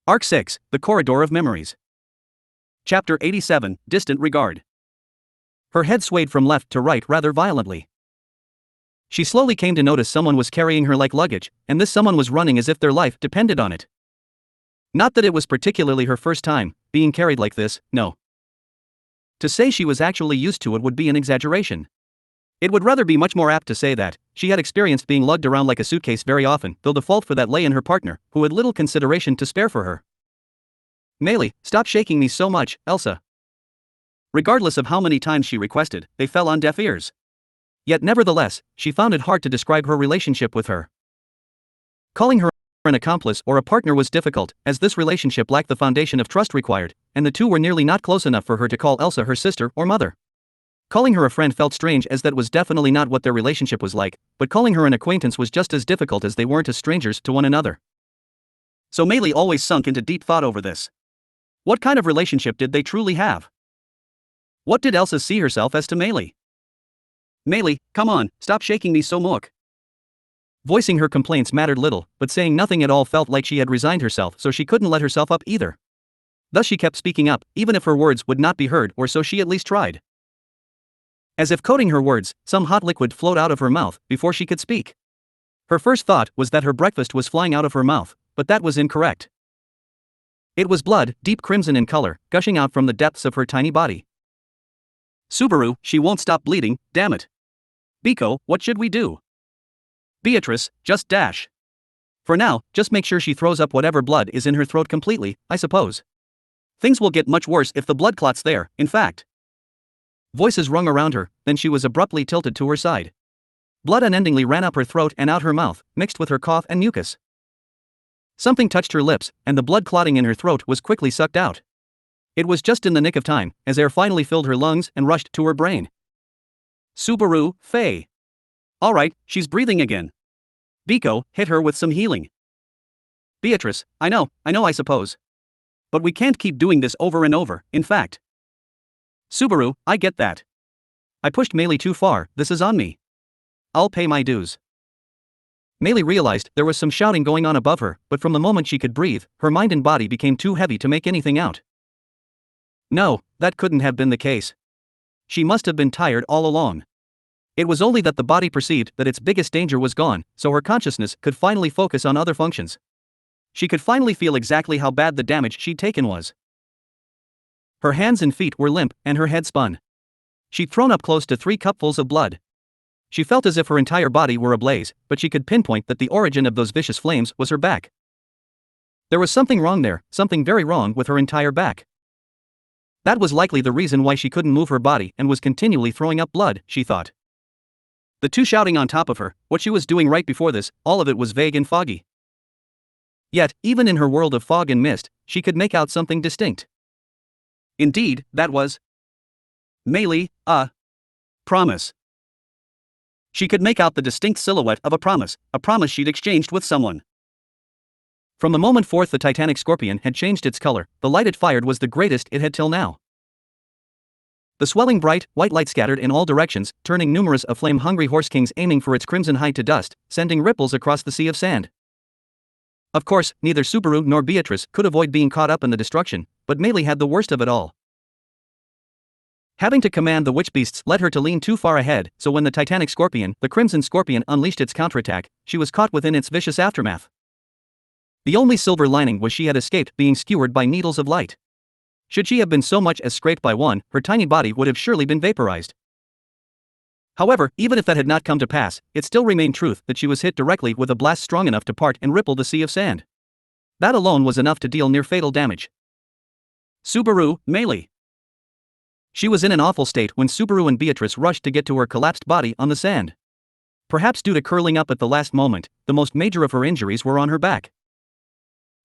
Arc 6, The Corridor of Memories. Chapter 87, Distant Regard. Her head swayed from left to right rather violently. She slowly came to notice someone was carrying her like luggage, and this someone was running as if their life depended on it. Not that it was particularly her first time being carried like this, no. To say she was actually used to it would be an exaggeration. It would rather be much more apt to say that she had experienced being lugged around like a suitcase very often, though the fault for that lay in her partner, who had little consideration to spare for her. "Meili, stop shaking me so much, Elsa." Regardless of how many times she requested, they fell on deaf ears. Yet nevertheless, she found it hard to describe her relationship with her. Calling her an accomplice or a partner was difficult, as this relationship lacked the foundation of trust required, and the two were nearly not close enough for her to call Elsa her sister or mother. Calling her a friend felt strange, as that was definitely not what their relationship was like, but calling her an acquaintance was just as difficult, as they weren't as strangers to one another. So Meili always sunk into deep thought over this. What kind of relationship did they truly have? What did Elsa see herself as to Meili? "Meili, come on, stop shaking me so much." Voicing her complaints mattered little, but saying nothing at all felt like she had resigned herself, so she couldn't let herself up either. Thus she kept speaking up, even if her words would not be heard, or so she at least tried. As if coating her words, some hot liquid flowed out of her mouth before she could speak. Her first thought was that her breakfast was flying out of her mouth, but that was incorrect. It was blood, deep crimson in color, gushing out from the depths of her tiny body. "Subaru, she won't stop bleeding, damn it. Biko, what should we do?" "Beatrice, just dash. For now, just make sure she throws up whatever blood is in her throat completely, I suppose. Things will get much worse if the blood clots there, in fact." Voices rung around her, then she was abruptly tilted to her side. Blood unendingly ran up her throat and out her mouth, mixed with her cough and mucus. Something touched her lips, and the blood clotting in her throat was quickly sucked out. It was just in the nick of time, as air finally filled her lungs and rushed to her brain. "Subaru, Faye. Alright, she's breathing again. Biko, hit her with some healing." "Beatrice, I know, I suppose. But we can't keep doing this over and over, in fact." "Subaru, I get that. I pushed Meili too far, this is on me. I'll pay my dues." Meili realized there was some shouting going on above her, but from the moment she could breathe, her mind and body became too heavy to make anything out. No, that couldn't have been the case. She must have been tired all along. It was only that the body perceived that its biggest danger was gone, so her consciousness could finally focus on other functions. She could finally feel exactly how bad the damage she'd taken was. Her hands and feet were limp, and her head spun. She'd thrown up close to 3 cupfuls of blood. She felt as if her entire body were ablaze, but she could pinpoint that the origin of those vicious flames was her back. There was something wrong there, something very wrong with her entire back. That was likely the reason why she couldn't move her body and was continually throwing up blood, she thought. The two shouting on top of her, what she was doing right before this, all of it was vague and foggy. Yet, even in her world of fog and mist, she could make out something distinct. Indeed, that was Meili, a promise. She could make out the distinct silhouette of a promise she'd exchanged with someone. From the moment forth the Titanic Scorpion had changed its color, the light it fired was the greatest it had till now. The swelling bright, white light scattered in all directions, turning numerous of flame-hungry horse kings aiming for its crimson hide to dust, sending ripples across the sea of sand. Of course, neither Subaru nor Beatrice could avoid being caught up in the destruction, but Meili had the worst of it all. Having to command the witch beasts led her to lean too far ahead, so when the Titanic Scorpion, the Crimson Scorpion, unleashed its counterattack, she was caught within its vicious aftermath. The only silver lining was she had escaped being skewered by needles of light. Should she have been so much as scraped by one, her tiny body would have surely been vaporized. However, even if that had not come to pass, it still remained truth that she was hit directly with a blast strong enough to part and ripple the sea of sand. That alone was enough to deal near fatal damage. "Subaru, Meili." She was in an awful state when Subaru and Beatrice rushed to get to her collapsed body on the sand. Perhaps due to curling up at the last moment, the most major of her injuries were on her back.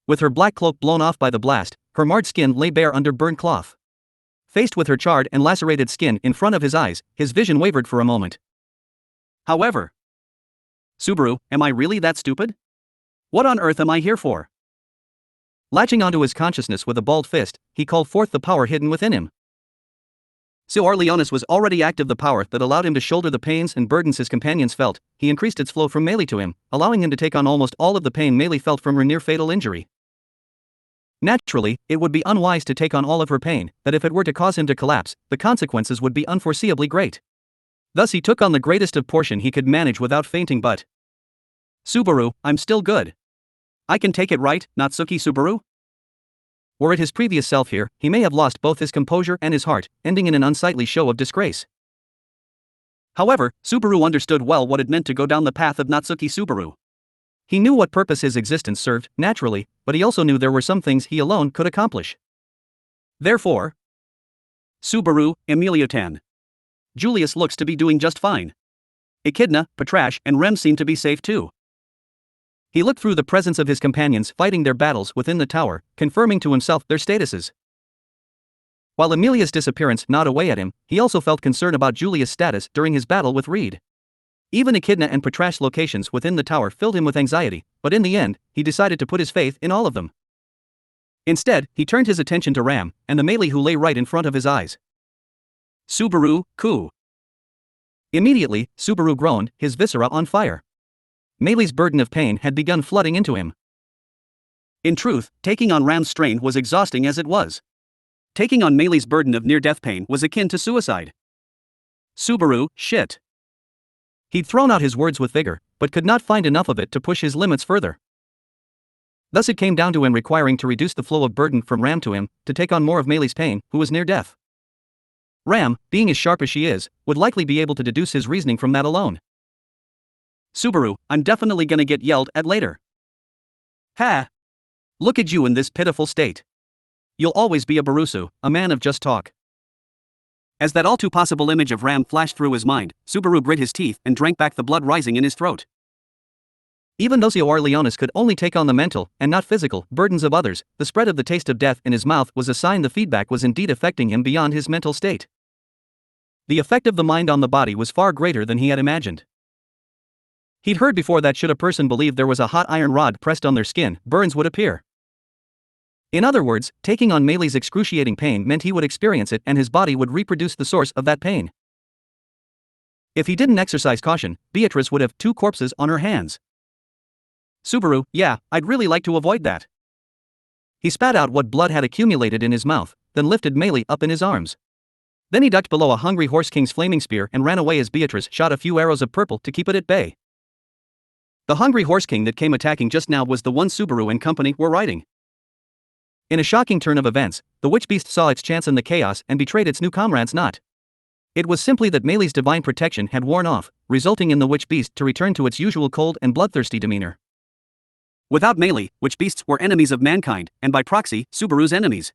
With her black cloak blown off by the blast, her marred skin lay bare under burnt cloth. Faced with her charred and lacerated skin in front of his eyes, his vision wavered for a moment. However, "Subaru, am I really that stupid? What on earth am I here for?" Latching onto his consciousness with a balled fist, he called forth the power hidden within him. So Arleonis was already active, the power that allowed him to shoulder the pains and burdens his companions felt. He increased its flow from Meili to him, allowing him to take on almost all of the pain Meili felt from her near-fatal injury. Naturally, it would be unwise to take on all of her pain, that if it were to cause him to collapse, the consequences would be unforeseeably great. Thus he took on the greatest of portion he could manage without fainting. But Subaru, I'm still good. I can take it, right, Natsuki Subaru? Were it his previous self here, he may have lost both his composure and his heart, ending in an unsightly show of disgrace. However, Subaru understood well what it meant to go down the path of Natsuki Subaru. He knew what purpose his existence served, naturally, but he also knew there were some things he alone could accomplish. Therefore, Subaru, Emilio-tan. Julius looks to be doing just fine. Echidna, Patrash, and Rem seem to be safe too. He looked through the presence of his companions fighting their battles within the tower, confirming to himself their statuses. While Emilia's disappearance gnawed away at him, he also felt concern about Julius' status during his battle with Reed. Even Echidna and Patrash's locations within the tower filled him with anxiety, but in the end, he decided to put his faith in all of them. Instead, he turned his attention to Ram, and the melee who lay right in front of his eyes. Subaru, Ku. Immediately, Subaru groaned, his viscera on fire. Meilei's burden of pain had begun flooding into him. In truth, taking on Ram's strain was exhausting as it was. Taking on Meilei's burden of near-death pain was akin to suicide. Subaru, shit. He'd thrown out his words with vigor, but could not find enough of it to push his limits further. Thus it came down to him requiring to reduce the flow of burden from Ram to him, to take on more of Meilei's pain, who was near death. Ram, being as sharp as she is, would likely be able to deduce his reasoning from that alone. Subaru, I'm definitely gonna get yelled at later. Ha! Look at you in this pitiful state. You'll always be a Barusu, a man of just talk. As that all too possible image of Ram flashed through his mind, Subaru grit his teeth and drank back the blood rising in his throat. Even though Sr. Leonis could only take on the mental, and not physical, burdens of others, the spread of the taste of death in his mouth was a sign the feedback was indeed affecting him beyond his mental state. The effect of the mind on the body was far greater than he had imagined. He'd heard before that should a person believe there was a hot iron rod pressed on their skin, burns would appear. In other words, taking on Meilei's excruciating pain meant he would experience it and his body would reproduce the source of that pain. If he didn't exercise caution, Beatrice would have 2 corpses on her hands. Subaru, yeah, I'd really like to avoid that. He spat out what blood had accumulated in his mouth, then lifted Meilei up in his arms. Then he ducked below a hungry horse king's flaming spear and ran away as Beatrice shot a few arrows of purple to keep it at bay. The hungry horse king that came attacking just now was the one Subaru and company were riding. In a shocking turn of events, the witch beast saw its chance in the chaos and betrayed its new comrades not. It was simply that Meilei's divine protection had worn off, resulting in the witch beast to return to its usual cold and bloodthirsty demeanor. Without Meilei, witch beasts were enemies of mankind, and by proxy, Subaru's enemies.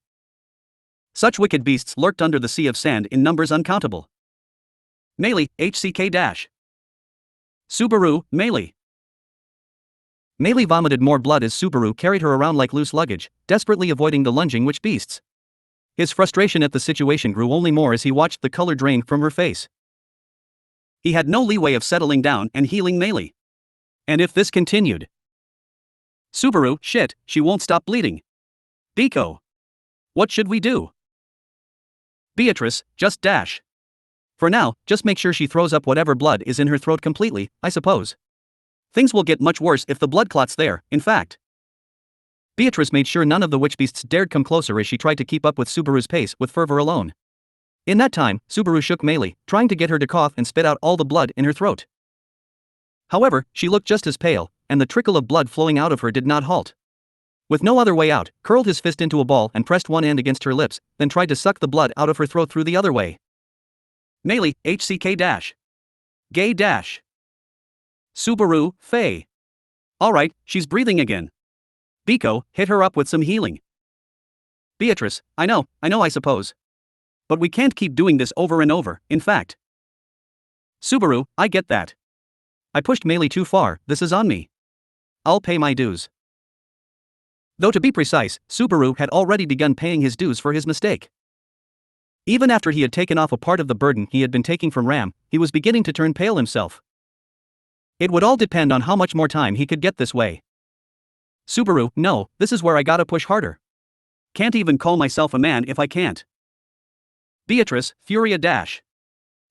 Such wicked beasts lurked under the sea of sand in numbers uncountable. Meilei, HCK-. Subaru, Meilei. Meilei vomited more blood as Subaru carried her around like loose luggage, desperately avoiding the lunging witch beasts. His frustration at the situation grew only more as he watched the color drain from her face. He had no leeway of settling down and healing Meilei. And if this continued, Subaru, shit, she won't stop bleeding. Biko. What should we do? Beatrice, just dash. For now, just make sure she throws up whatever blood is in her throat completely, I suppose. Things will get much worse if the blood clot's there, in fact. Beatrice made sure none of the witch beasts dared come closer as she tried to keep up with Subaru's pace with fervor alone. In that time, Subaru shook Meilei, trying to get her to cough and spit out all the blood in her throat. However, she looked just as pale, and the trickle of blood flowing out of her did not halt. With no other way out, curled his fist into a ball and pressed one end against her lips, then tried to suck the blood out of her throat through the other way. Meilei, HCK-. Gay-. Subaru, Faye. Alright, she's breathing again. Biko, hit her up with some healing. Beatrice, I know, I suppose. But we can't keep doing this over and over, in fact. Subaru, I get that. I pushed Meilei too far, this is on me. I'll pay my dues. Though to be precise, Subaru had already begun paying his dues for his mistake. Even after he had taken off a part of the burden he had been taking from Ram, he was beginning to turn pale himself. It would all depend on how much more time he could get this way. Subaru, no, this is where I gotta push harder. Can't even call myself a man if I can't. Beatrice, Furia-.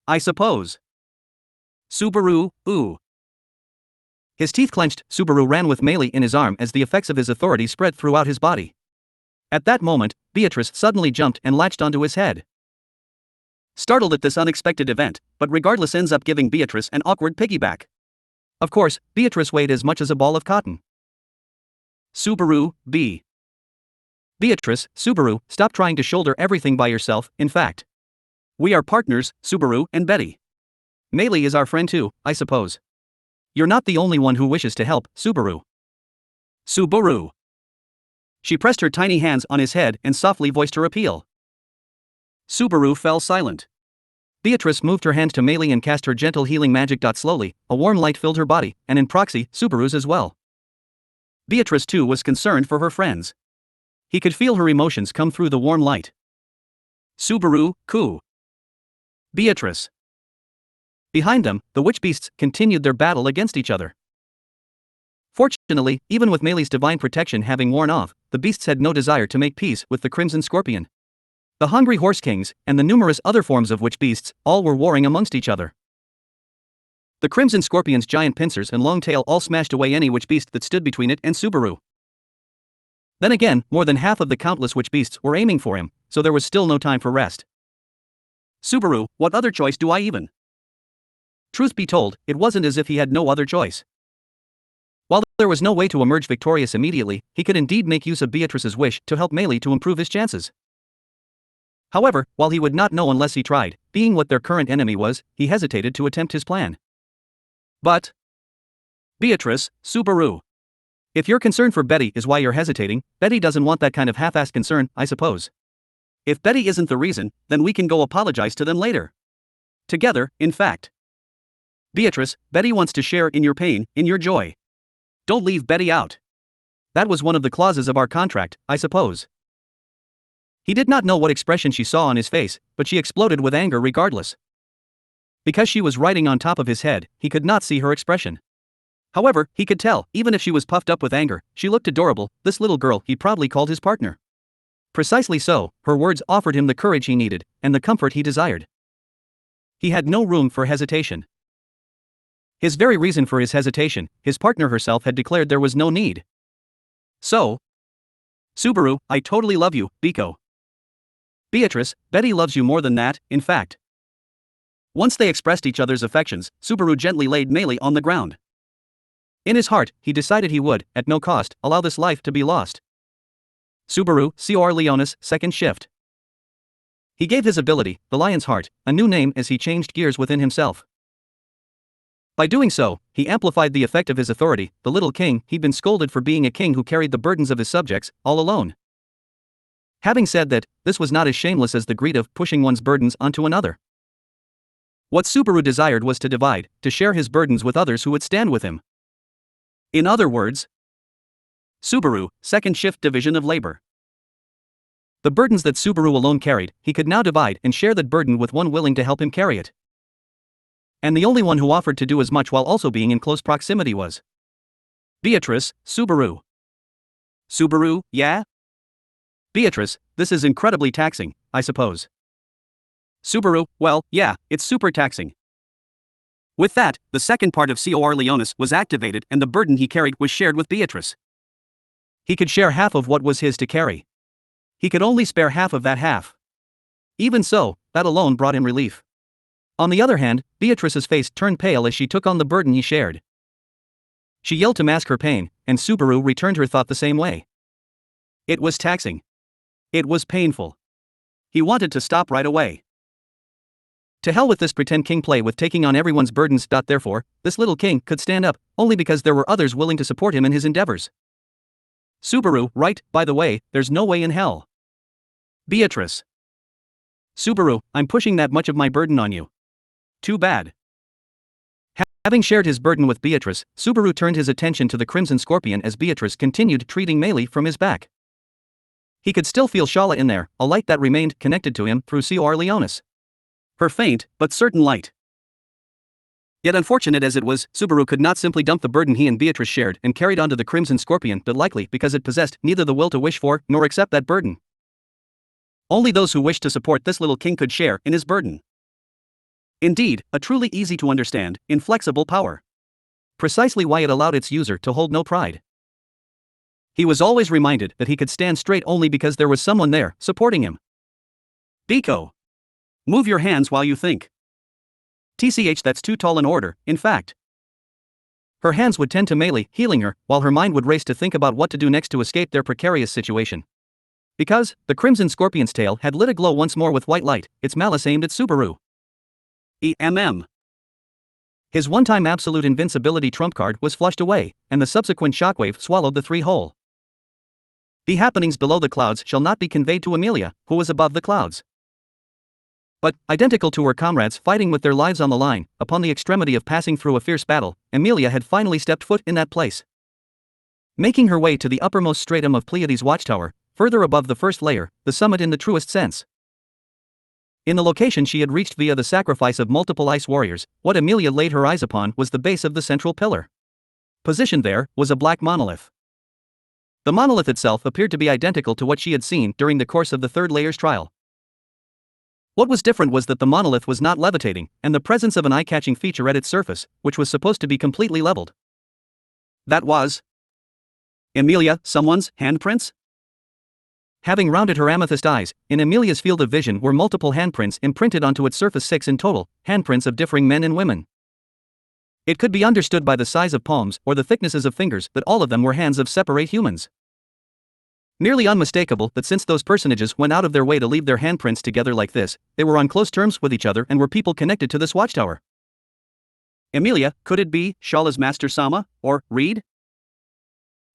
I suppose. Subaru, ooh. His teeth clenched, Subaru ran with Meilei in his arm as the effects of his authority spread throughout his body. At that moment, Beatrice suddenly jumped and latched onto his head. Startled at this unexpected event, but regardless ends up giving Beatrice an awkward piggyback. Of course, Beatrice weighed as much as a ball of cotton. Subaru, B. Beatrice, Subaru, stop trying to shoulder everything by yourself, in fact. We are partners, Subaru and Betty. Meili is our friend too, I suppose. You're not the only one who wishes to help, Subaru. Subaru. She pressed her tiny hands on his head and softly voiced her appeal. Subaru fell silent. Beatrice moved her hand to Meili and cast her gentle healing magic. Slowly, a warm light filled her body, and in proxy, Subaru's as well. Beatrice too was concerned for her friends. He could feel her emotions come through the warm light. Subaru, coo. Beatrice. Behind them, the witch beasts continued their battle against each other. Fortunately, even with Meili's divine protection having worn off, the beasts had no desire to make peace with the Crimson Scorpion. The hungry horse kings, and the numerous other forms of witch beasts, all were warring amongst each other. The Crimson Scorpion's giant pincers and long tail all smashed away any witch beast that stood between it and Subaru. Then again, more than half of the countless witch beasts were aiming for him, so there was still no time for rest. Subaru, what other choice do I even? Truth be told, it wasn't as if he had no other choice. While there was no way to emerge victorious immediately, he could indeed make use of Beatrice's wish to help Meili to improve his chances. However, while he would not know unless he tried, being what their current enemy was, he hesitated to attempt his plan. But Beatrice, Subaru. If your concern for Betty is why you're hesitating, Betty doesn't want that kind of half-assed concern, I suppose. If Betty isn't the reason, then we can go apologize to them later. Together, in fact. Beatrice, Betty wants to share in your pain, in your joy. Don't leave Betty out. That was one of the clauses of our contract, I suppose. He did not know what expression she saw on his face, but she exploded with anger regardless. Because she was riding on top of his head, he could not see her expression. However, he could tell, even if she was puffed up with anger, she looked adorable, this little girl he proudly called his partner. Precisely so, her words offered him the courage he needed, and the comfort he desired. He had no room for hesitation. His very reason for his hesitation, his partner herself had declared there was no need. So, Subaru, I totally love you, Biko. Beatrice, Betty loves you more than that, in fact. Once they expressed each other's affections, Subaru gently laid Meili on the ground. In his heart, he decided he would, at no cost, allow this life to be lost. Subaru, Cor Leonis, second shift. He gave his ability, the Lion's Heart, a new name as he changed gears within himself. By doing so, he amplified the effect of his authority, the little king. He'd been scolded for being a king who carried the burdens of his subjects, all alone. Having said that, this was not as shameless as the greed of pushing one's burdens onto another. What Subaru desired was to divide, to share his burdens with others who would stand with him. In other words, Subaru, second shift division of labor. The burdens that Subaru alone carried, he could now divide and share that burden with one willing to help him carry it. And the only one who offered to do as much while also being in close proximity was Beatrice, Subaru. Subaru, yeah? Beatrice, this is incredibly taxing, I suppose. Subaru, well, yeah, it's super taxing. With that, the second part of Cor Leonis was activated and the burden he carried was shared with Beatrice. He could share half of what was his to carry. He could only spare half of that half. Even so, that alone brought him relief. On the other hand, Beatrice's face turned pale as she took on the burden he shared. She yelled to mask her pain, and Subaru returned her thought the same way. It was taxing. It was painful. He wanted to stop right away. To hell with this pretend king play with taking on everyone's burdens. Therefore, this little king could stand up, only because there were others willing to support him in his endeavors. Subaru, right, by the way, there's no way in hell. Beatrice. Subaru, I'm pushing that much of my burden on you. Too bad. Having shared his burden with Beatrice, Subaru turned his attention to the Crimson Scorpion as Beatrice continued treating Meili from his back. He could still feel Shala in there, a light that remained connected to him through Cor Leonis. Her faint, but certain light. Yet unfortunate as it was, Subaru could not simply dump the burden he and Beatrice shared and carried onto the Crimson Scorpion, but likely because it possessed neither the will to wish for nor accept that burden. Only those who wished to support this little king could share in his burden. Indeed, a truly easy to understand, inflexible power. Precisely why it allowed its user to hold no pride. He was always reminded that he could stand straight only because there was someone there, supporting him. Biko. Move your hands while you think. TCH, that's too tall an order, in fact. Her hands would tend to melee, healing her, while her mind would race to think about what to do next to escape their precarious situation. Because, the crimson scorpion's tail had lit aglow once more with white light, its malice aimed at Subaru. His one-time absolute invincibility trump card was flushed away, and the subsequent shockwave swallowed the three whole. The happenings below the clouds shall not be conveyed to Amelia, who was above the clouds. But, identical to her comrades fighting with their lives on the line, upon the extremity of passing through a fierce battle, Amelia had finally stepped foot in that place. Making her way to the uppermost stratum of Pleiades' watchtower, further above the first layer, the summit in the truest sense. In the location she had reached via the sacrifice of multiple ice warriors, what Amelia laid her eyes upon was the base of the central pillar. Positioned there was a black monolith. The monolith itself appeared to be identical to what she had seen during the course of the third layer's trial. What was different was that the monolith was not levitating, and the presence of an eye-catching feature at its surface, which was supposed to be completely leveled. That was Amelia, someone's handprints? Having rounded her amethyst eyes, in Amelia's field of vision were multiple handprints imprinted onto its surface, 6 in total, handprints of differing men and women. It could be understood by the size of palms or the thicknesses of fingers that all of them were hands of separate humans. Nearly unmistakable that since those personages went out of their way to leave their handprints together like this, they were on close terms with each other and were people connected to this watchtower. Amelia, could it be Shala's Master Sama, or Reed?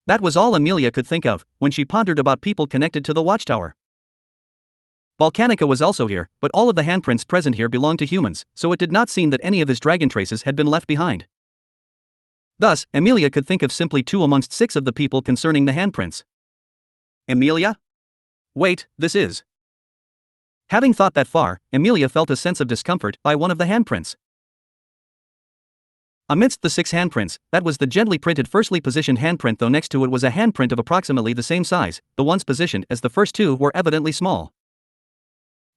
That was all Amelia could think of when she pondered about people connected to the watchtower. Volcanica was also here, but all of the handprints present here belonged to humans, so it did not seem that any of his dragon traces had been left behind. Thus, Amelia could think of simply 2 amongst 6 of the people concerning the handprints. Amelia? Wait, this is. Having thought that far, Amelia felt a sense of discomfort by one of the handprints. Amidst the 6 handprints, that was the gently printed firstly positioned handprint, though next to it was a handprint of approximately the same size. The ones positioned as the first 2 were evidently small.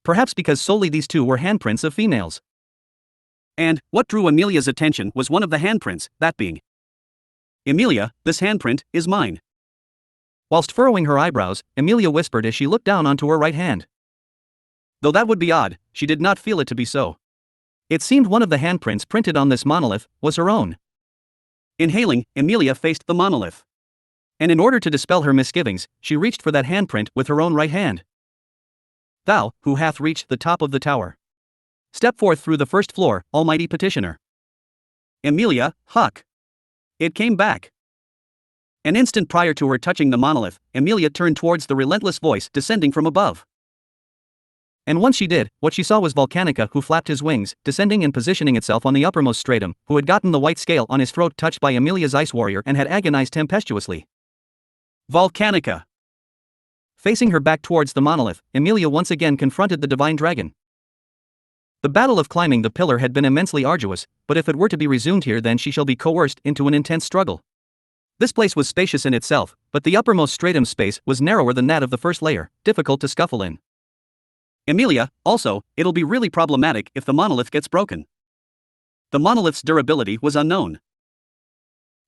Perhaps because solely these 2 were handprints of females. And, what drew Amelia's attention was one of the handprints, that being Amelia, this handprint is mine. Whilst furrowing her eyebrows, Amelia whispered as she looked down onto her right hand. Though that would be odd, she did not feel it to be so. It seemed one of the handprints printed on this monolith was her own. Inhaling, Amelia faced the monolith. And in order to dispel her misgivings, she reached for that handprint with her own right hand. Thou, who hath reached the top of the tower, step forth through the first floor, almighty petitioner. Amelia, Huck. It came back. An instant prior to her touching the monolith, Amelia turned towards the relentless voice descending from above. And once she did, what she saw was Volcanica, who flapped his wings, descending and positioning itself on the uppermost stratum, who had gotten the white scale on his throat touched by Amelia's ice warrior and had agonized tempestuously. Volcanica. Facing her back towards the monolith, Amelia once again confronted the divine dragon. The battle of climbing the pillar had been immensely arduous, but if it were to be resumed here, then she shall be coerced into an intense struggle. This place was spacious in itself, but the uppermost stratum space was narrower than that of the first layer, difficult to scuffle in. Amelia, also, it'll be really problematic if the monolith gets broken. The monolith's durability was unknown.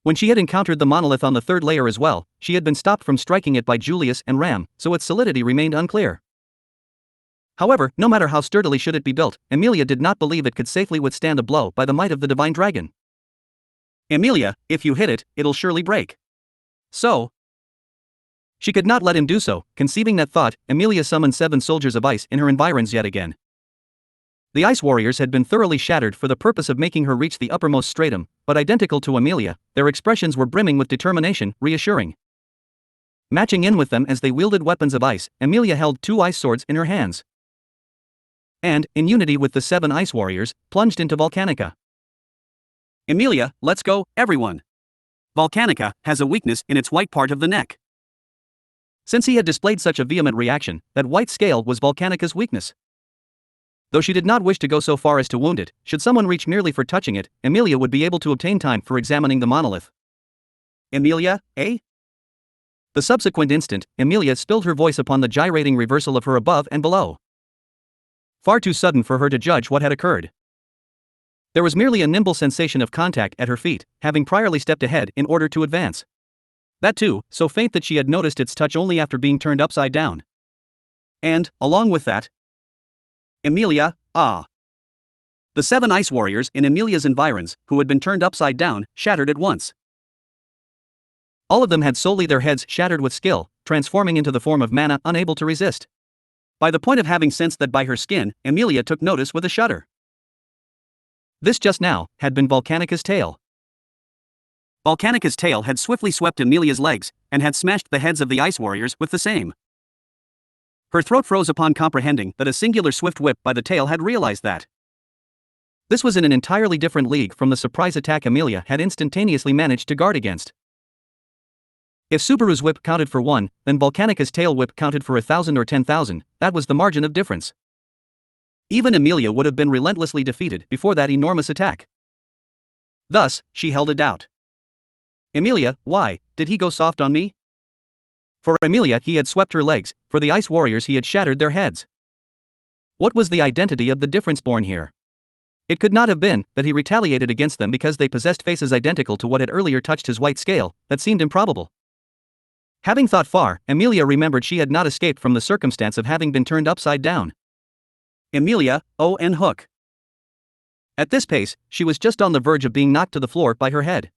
When she had encountered the monolith on the third layer as well, she had been stopped from striking it by Julius and Ram, so its solidity remained unclear. However, no matter how sturdily should it be built, Amelia did not believe it could safely withstand a blow by the might of the divine dragon. Amelia, if you hit it, it'll surely break. So, she could not let him do so. Conceiving that thought, Amelia summoned 7 soldiers of ice in her environs yet again. The ice warriors had been thoroughly shattered for the purpose of making her reach the uppermost stratum, but identical to Amelia, their expressions were brimming with determination, reassuring. Matching in with them as they wielded weapons of ice, Amelia held 2 ice swords in her hands. And, in unity with the 7 ice warriors, plunged into Volcanica. Amelia, let's go, everyone. Volcanica has a weakness in its white part of the neck. Since he had displayed such a vehement reaction, that white scale was Volcanica's weakness. Though she did not wish to go so far as to wound it, should someone reach merely for touching it, Amelia would be able to obtain time for examining the monolith. Amelia, eh? The subsequent instant, Amelia spilled her voice upon the gyrating reversal of her above and below. Far too sudden for her to judge what had occurred. There was merely a nimble sensation of contact at her feet, having priorly stepped ahead in order to advance. That too, so faint that she had noticed its touch only after being turned upside down. And, along with that, Emilia, ah. The 7 ice warriors in Emilia's environs, who had been turned upside down, shattered at once. All of them had solely their heads shattered with skill, transforming into the form of Mana, unable to resist. By the point of having sensed that by her skin, Emilia took notice with a shudder. This just now had been Volcanica's tail. Volcanica's tail had swiftly swept Emilia's legs, and had smashed the heads of the ice warriors with the same. Her throat froze upon comprehending that a singular swift whip by the tail had realized that. This was in an entirely different league from the surprise attack Emilia had instantaneously managed to guard against. If Subaru's whip counted for 1, then Volcanica's tail whip counted for 1,000 or 10,000, that was the margin of difference. Even Emilia would have been relentlessly defeated before that enormous attack. Thus, she held a doubt. Emilia, why did he go soft on me? For Emilia he had swept her legs, for the ice warriors he had shattered their heads. What was the identity of the difference born here? It could not have been that he retaliated against them because they possessed faces identical to what had earlier touched his white scale. That seemed improbable. Having thought far, Emilia remembered she had not escaped from the circumstance of having been turned upside down. Emilia, oh and hook. At this pace, she was just on the verge of being knocked to the floor by her head.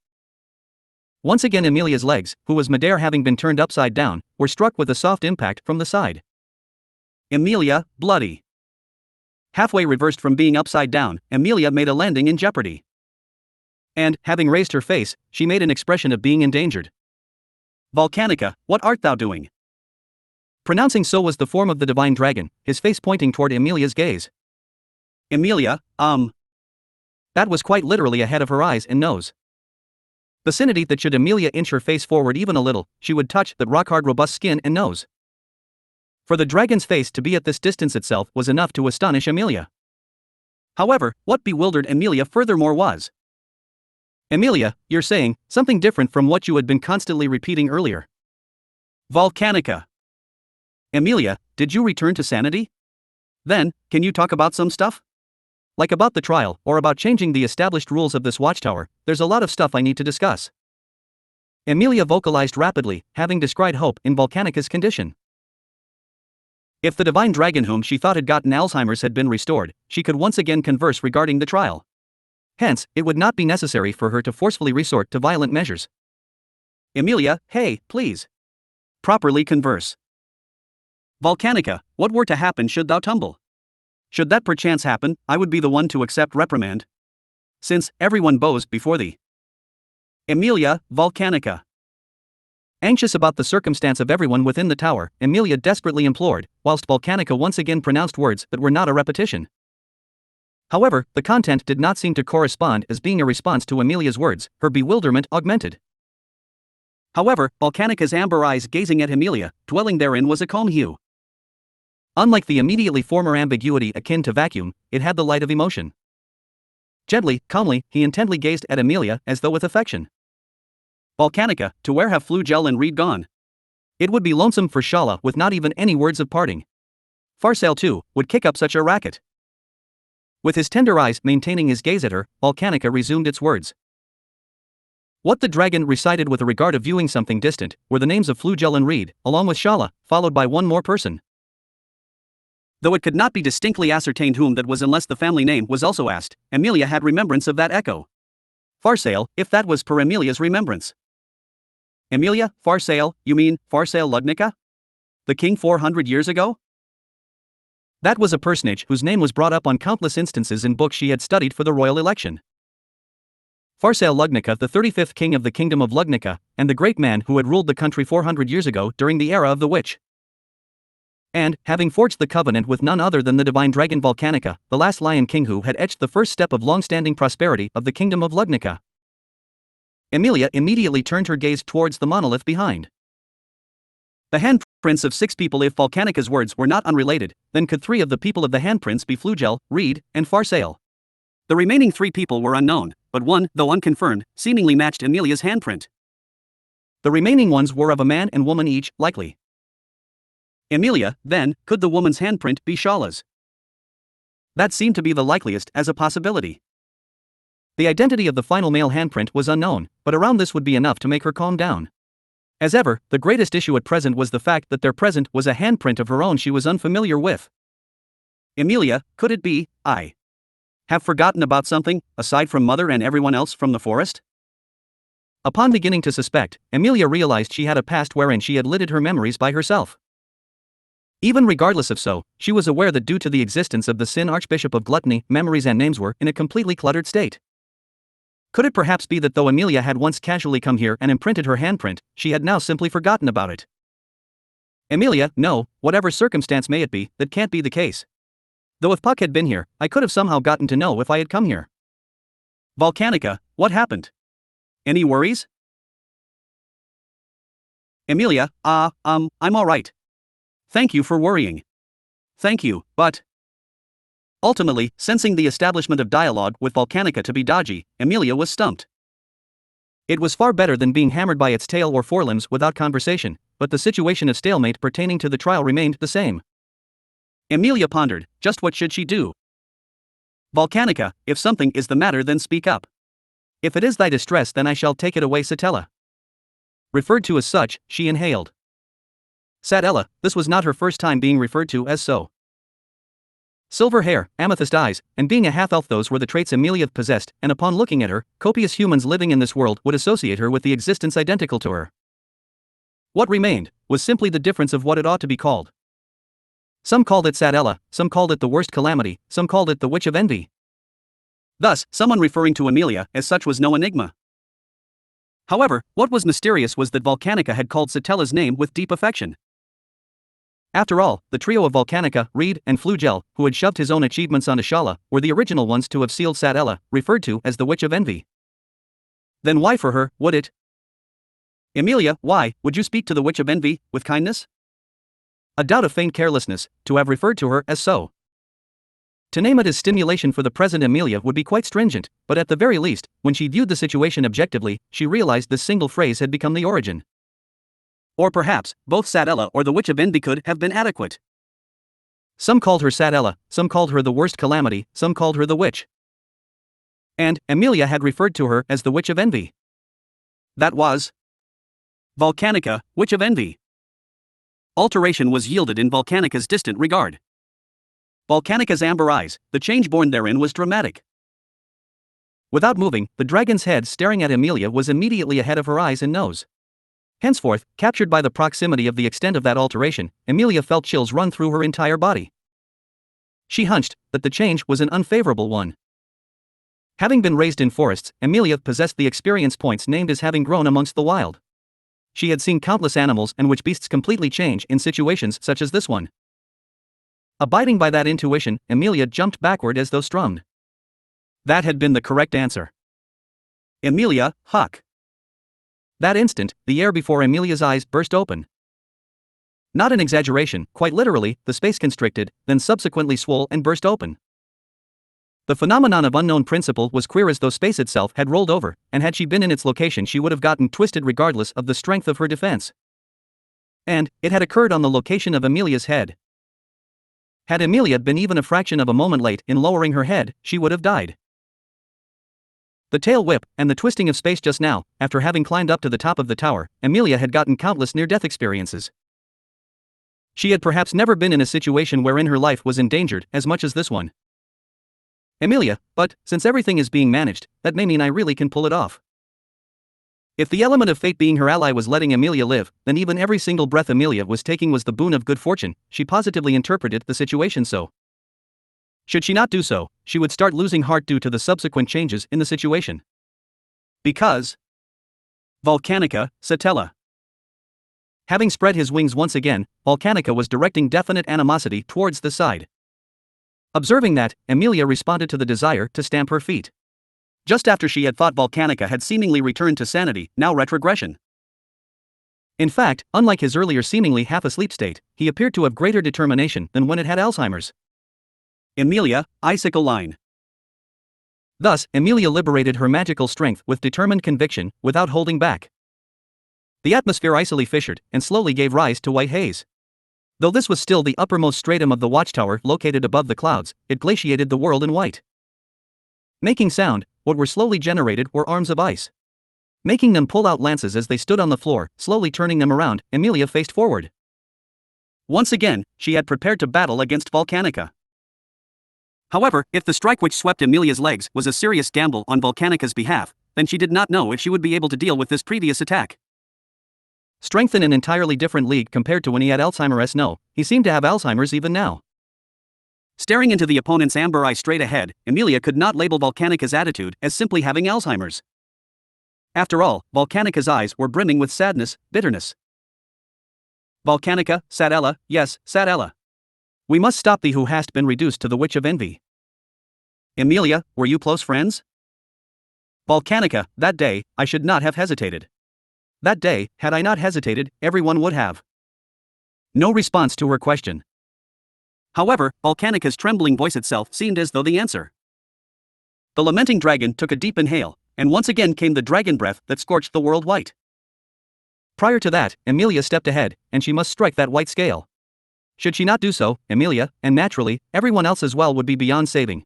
Once again Emilia's legs, who was midair having been turned upside down, were struck with a soft impact from the side. Emilia, bloody. Halfway reversed from being upside down, Emilia made a landing in jeopardy. And, having raised her face, she made an expression of being endangered. Volcanica, what art thou doing? Pronouncing so was the form of the divine dragon, his face pointing toward Emilia's gaze. Emilia, That was quite literally ahead of her eyes and nose. Vicinity that should Emilia inch her face forward even a little, she would touch that rock-hard robust skin and nose. For the dragon's face to be at this distance itself was enough to astonish Emilia. However, what bewildered Emilia furthermore was, Emilia, you're saying something different from what you had been constantly repeating earlier. Volcanica. Emilia, did you return to sanity? Then, can you talk about some stuff? Like about the trial, or about changing the established rules of this watchtower, there's a lot of stuff I need to discuss. Emilia vocalized rapidly, having descried hope in Volcanica's condition. If the divine dragon whom she thought had gotten Alzheimer's had been restored, she could once again converse regarding the trial. Hence, it would not be necessary for her to forcefully resort to violent measures. Emilia, hey, please. Properly converse. Volcanica, what were to happen should thou tumble? Should that perchance happen, I would be the one to accept reprimand. Since everyone bows before thee. Emilia, Volcanica. Anxious about the circumstance of everyone within the tower, Emilia desperately implored, whilst Volcanica once again pronounced words that were not a repetition. However, the content did not seem to correspond as being a response to Emilia's words, her bewilderment augmented. However, Volcanica's amber eyes gazing at Emilia, dwelling therein was a calm hue. Unlike the immediately former ambiguity akin to vacuum, it had the light of emotion. Gently, calmly, he intently gazed at Emilia as though with affection. Volcanica, to where have Flugel and Reed gone? It would be lonesome for Shala with not even any words of parting. Farsail too, would kick up such a racket. With his tender eyes maintaining his gaze at her, Volcanica resumed its words. What the dragon recited with a regard of viewing something distant, were the names of Flugel and Reed, along with Shala, followed by one more person. Though it could not be distinctly ascertained whom that was unless the family name was also asked, Emilia had remembrance of that echo. Farsail, if that was per Emilia's remembrance. Emilia, Farsail, you mean, Farsail Lugnica? The king 400 years ago? That was a personage whose name was brought up on countless instances in books she had studied for the royal election. Farsail Lugnica, the 35th king of the kingdom of Lugnica, and the great man who had ruled the country 400 years ago during the era of the witch. And, having forged the covenant with none other than the divine dragon Volcanica, the last lion king who had etched the first step of long-standing prosperity of the kingdom of Lugnica. Emilia immediately turned her gaze towards the monolith behind. The handprints of 6 people. If Volcanica's words were not unrelated, then could 3 of the people of the handprints be Flugel, Reed, and Farsail. The remaining 3 people were unknown, but one, though unconfirmed, seemingly matched Emilia's handprint. The remaining ones were of a man and woman each, likely. Emilia, then, could the woman's handprint be Shala's? That seemed to be the likeliest as a possibility. The identity of the final male handprint was unknown, but around this would be enough to make her calm down. As ever, the greatest issue at present was the fact that there present was a handprint of her own she was unfamiliar with. Emilia, could it be, I have forgotten about something, aside from Mother and everyone else from the forest? Upon beginning to suspect, Emilia realized she had a past wherein she had lidded her memories by herself. Even regardless of so, she was aware that due to the existence of the sin Archbishop of Gluttony, memories and names were in a completely cluttered state. Could it perhaps be that though Emilia had once casually come here and imprinted her handprint, she had now simply forgotten about it? Emilia, no, whatever circumstance may it be, that can't be the case. Though if Puck had been here, I could have somehow gotten to know if I had come here. Volcanica, what happened? Any worries? Emilia, I'm alright. Thank you for worrying. Thank you, but... Ultimately, sensing the establishment of dialogue with Volcanica to be dodgy, Emilia was stumped. It was far better than being hammered by its tail or forelimbs without conversation, but the situation of stalemate pertaining to the trial remained the same. Emilia pondered, just what should she do? Volcanica, if something is the matter then speak up. If it is thy distress then I shall take it away Satella. Referred to as such, she inhaled. Satella, this was not her first time being referred to as so. Silver hair, amethyst eyes, and being a half-elf, those were the traits Emilia possessed, and upon looking at her, copious humans living in this world would associate her with the existence identical to her. What remained was simply the difference of what it ought to be called. Some called it Satella, some called it the worst calamity, some called it the Witch of Envy. Thus, someone referring to Emilia as such was no enigma. However, what was mysterious was that Volcanica had called Satella's name with deep affection. After all, the trio of Volcanica, Reed, and Flugel, who had shoved his own achievements onto Shala, were the original ones to have sealed Satella, referred to as the Witch of Envy. Then why for her, would it? Emilia, why, would you speak to the Witch of Envy, with kindness? A doubt of faint carelessness, to have referred to her as so. To name it as stimulation for the present Emilia would be quite stringent, but at the very least, when she viewed the situation objectively, she realized this single phrase had become the origin. Or perhaps, both Satella or the Witch of Envy could have been adequate. Some called her Satella, some called her the worst calamity, some called her the witch. And Emilia had referred to her as the Witch of Envy. That was Volcanica, Witch of Envy. Alteration was yielded in Volcanica's distant regard. Volcanica's amber eyes, the change born therein was dramatic. Without moving, the dragon's head staring at Emilia was immediately ahead of her eyes and nose. Henceforth, captured by the proximity of the extent of that alteration, Emilia felt chills run through her entire body. She hunched that the change was an unfavorable one. Having been raised in forests, Emilia possessed the experience points named as having grown amongst the wild. She had seen countless animals and which beasts completely change in situations such as this one. Abiding by that intuition, Emilia jumped backward as though strummed. That had been the correct answer. Emilia, Huck. That instant, the air before Emilia's eyes burst open. Not an exaggeration, quite literally, the space constricted, then subsequently swole and burst open. The phenomenon of unknown principle was queer as though space itself had rolled over, and had she been in its location she would have gotten twisted regardless of the strength of her defense. And it had occurred on the location of Emilia's head. Had Emilia been even a fraction of a moment late in lowering her head, she would have died. The tail whip, and the twisting of space just now, after having climbed up to the top of the tower, Emilia had gotten countless near-death experiences. She had perhaps never been in a situation wherein her life was endangered as much as this one. Emilia, but, since everything is being managed, that may mean I really can pull it off. If the element of fate being her ally was letting Emilia live, then even every single breath Emilia was taking was the boon of good fortune. She positively interpreted the situation so. Should she not do so, she would start losing heart due to the subsequent changes in the situation. Because Volcanica, Satella. Having spread his wings once again, Volcanica was directing definite animosity towards the side. Observing that, Emilia responded to the desire to stamp her feet. Just after she had thought Volcanica had seemingly returned to sanity, now retrogression. In fact, unlike his earlier seemingly half-asleep state, he appeared to have greater determination than when it had Alzheimer's. Emilia, icicle line. Thus, Emilia liberated her magical strength with determined conviction, without holding back. The atmosphere icily fissured, and slowly gave rise to white haze. Though this was still the uppermost stratum of the watchtower located above the clouds, it glaciated the world in white. Making sound, what were slowly generated were arms of ice. Making them pull out lances as they stood on the floor, slowly turning them around, Emilia faced forward. Once again, she had prepared to battle against Volcanica. However, if the strike which swept Emilia's legs was a serious gamble on Volcanica's behalf, then she did not know if she would be able to deal with this previous attack. Strength in an entirely different league compared to when he had Alzheimer's. No, he seemed to have Alzheimer's even now. Staring into the opponent's amber eye straight ahead, Emilia could not label Volcanica's attitude as simply having Alzheimer's. After all, Volcanica's eyes were brimming with sadness, bitterness. Volcanica, said Ella, yes, said Ella. We must stop thee who hast been reduced to the witch of envy. Emilia, were you close friends? Volcanica, that day, I should not have hesitated. That day, had I not hesitated, everyone would have. No response to her question. However, Volcanica's trembling voice itself seemed as though the answer. The lamenting dragon took a deep inhale, and once again came the dragon breath that scorched the world white. Prior to that, Emilia stepped ahead, and she must strike that white scale. Should she not do so, Emilia, and naturally, everyone else as well would be beyond saving.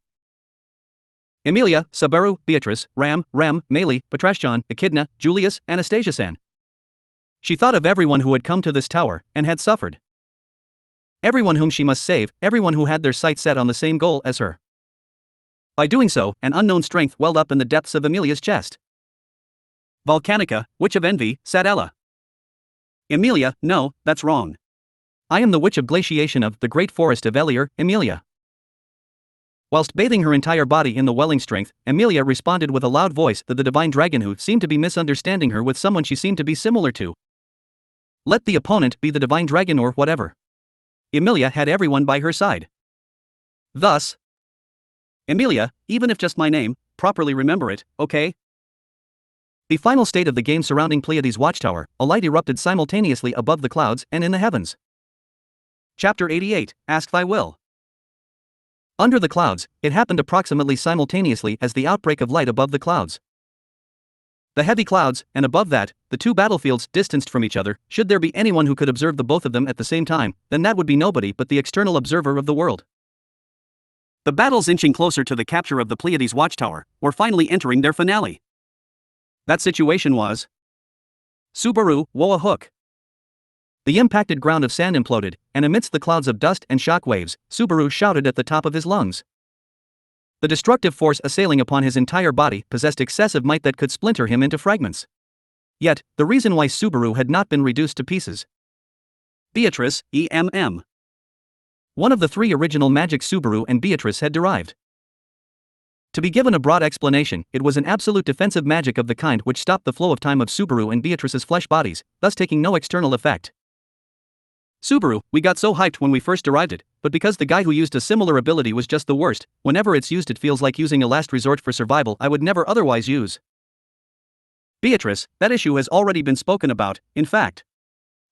Emilia, Subaru, Beatrice, Ram, Meili, Petrashjan, Echidna, Julius, Anastasia-san. She thought of everyone who had come to this tower, and had suffered. Everyone whom she must save, everyone who had their sights set on the same goal as her. By doing so, an unknown strength welled up in the depths of Emilia's chest. Volcanica, witch of envy, said Ella. Emilia, no, that's wrong. I am the witch of glaciation of the great forest of Elier, Emilia. Whilst bathing her entire body in the welling strength, Emilia responded with a loud voice that the divine dragon who seemed to be misunderstanding her with someone she seemed to be similar to. Let the opponent be the divine dragon or whatever. Emilia had everyone by her side. Thus, Emilia, even if just my name, properly remember it, okay? The final state of the game surrounding Pleiades' watchtower, a light erupted simultaneously above the clouds and in the heavens. Chapter 88, Ask Thy Will. Under the clouds, it happened approximately simultaneously as the outbreak of light above the clouds. The heavy clouds, and above that, the two battlefields distanced from each other. Should there be anyone who could observe the both of them at the same time, then that would be nobody but the external observer of the world. The battles inching closer to the capture of the Pleiades watchtower were finally entering their finale. That situation was Subaru, Woa Hook. The impacted ground of sand imploded, and amidst the clouds of dust and shock waves, Subaru shouted at the top of his lungs. The destructive force assailing upon his entire body possessed excessive might that could splinter him into fragments. Yet, the reason why Subaru had not been reduced to pieces. Beatrice, EMM. One of the three original magic Subaru and Beatrice had derived. To be given a broad explanation, it was an absolute defensive magic of the kind which stopped the flow of time of Subaru and Beatrice's flesh bodies, thus taking no external effect. Subaru, we got so hyped when we first derived it, but because the guy who used a similar ability was just the worst, whenever it's used it feels like using a last resort for survival I would never otherwise use. Beatrice, that issue has already been spoken about, in fact.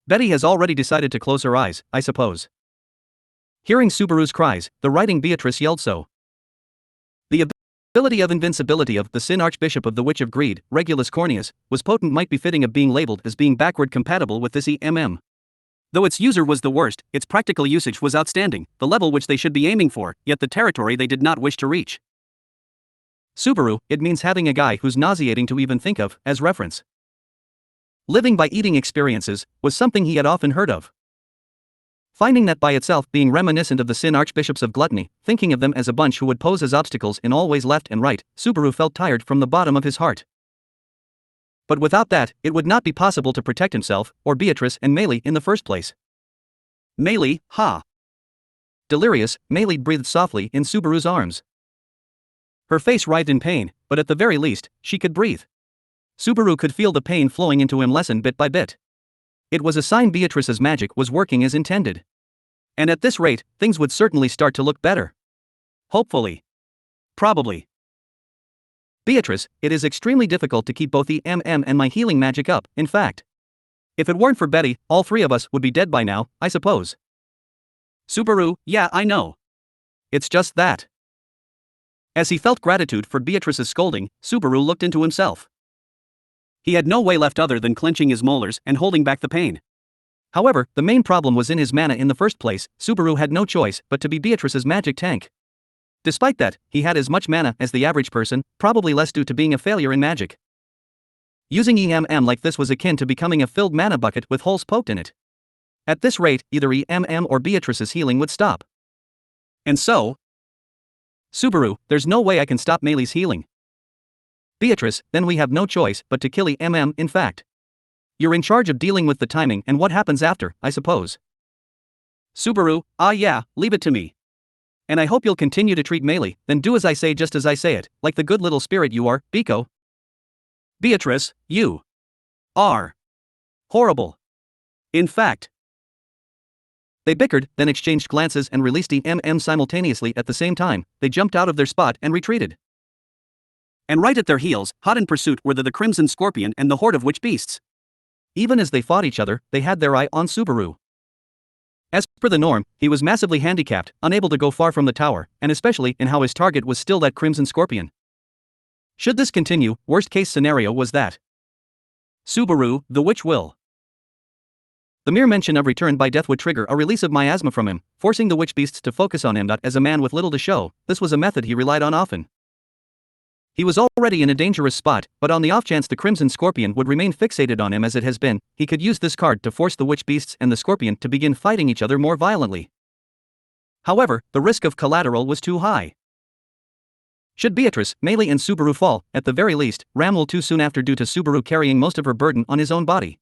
Betty has already decided to close her eyes, I suppose. Hearing Subaru's cries, the writing Beatrice yelled so. The ability of invincibility of the Sin Archbishop of the Witch of Greed, Regulus Corneus, was potent might be fitting of being labeled as being backward compatible with this EMM. Though its user was the worst, its practical usage was outstanding, the level which they should be aiming for, yet the territory they did not wish to reach. Subaru, it means having a guy who's nauseating to even think of, as reference. Living by eating experiences was something he had often heard of. Finding that by itself being reminiscent of the Sin Archbishops of Gluttony, thinking of them as a bunch who would pose as obstacles in all ways left and right, Subaru felt tired from the bottom of his heart. But without that, it would not be possible to protect himself, or Beatrice and Meili in the first place. Meili, ha! Delirious, Meili breathed softly in Subaru's arms. Her face writhed in pain, but at the very least, she could breathe. Subaru could feel the pain flowing into him lessen bit by bit. It was a sign Beatrice's magic was working as intended. And at this rate, things would certainly start to look better. Hopefully. Probably. Beatrice, it is extremely difficult to keep both the MM and my healing magic up, in fact. If it weren't for Betty, all three of us would be dead by now, I suppose. Subaru, yeah, I know. It's just that. As he felt gratitude for Beatrice's scolding, Subaru looked into himself. He had no way left other than clenching his molars and holding back the pain. However, the main problem was in his mana in the first place. Subaru had no choice but to be Beatrice's magic tank. Despite that, he had as much mana as the average person, probably less due to being a failure in magic. Using like this was akin to becoming a filled mana bucket with holes poked in it. At this rate, either or Beatrice's healing would stop. And so, Subaru, there's no way I can stop Meili's healing. Beatrice, then we have no choice but to kill in fact. You're in charge of dealing with the timing and what happens after, I suppose. Subaru, yeah, leave it to me. And I hope you'll continue to treat Meili, then do as I say just as I say it, like the good little spirit you are, Biko. Beatrice, you are horrible. In fact. They bickered, then exchanged glances and released simultaneously at the same time. They jumped out of their spot and retreated. And right at their heels, hot in pursuit, were the Crimson Scorpion and the horde of witch beasts. Even as they fought each other, they had their eye on Subaru. As per the norm, he was massively handicapped, unable to go far from the tower, and especially in how his target was still that Crimson Scorpion. Should this continue, worst case scenario was that Subaru, the witch will. The mere mention of return by death would trigger a release of miasma from him, forcing the witch beasts to focus on him. As a man with little to show, this was a method he relied on often. He was already in a dangerous spot, but on the off chance the Crimson Scorpion would remain fixated on him as it has been, he could use this card to force the witch beasts and the Scorpion to begin fighting each other more violently. However, the risk of collateral was too high. Should Beatrice, Meili and Subaru fall, at the very least, Ram will too soon after due to Subaru carrying most of her burden on his own body.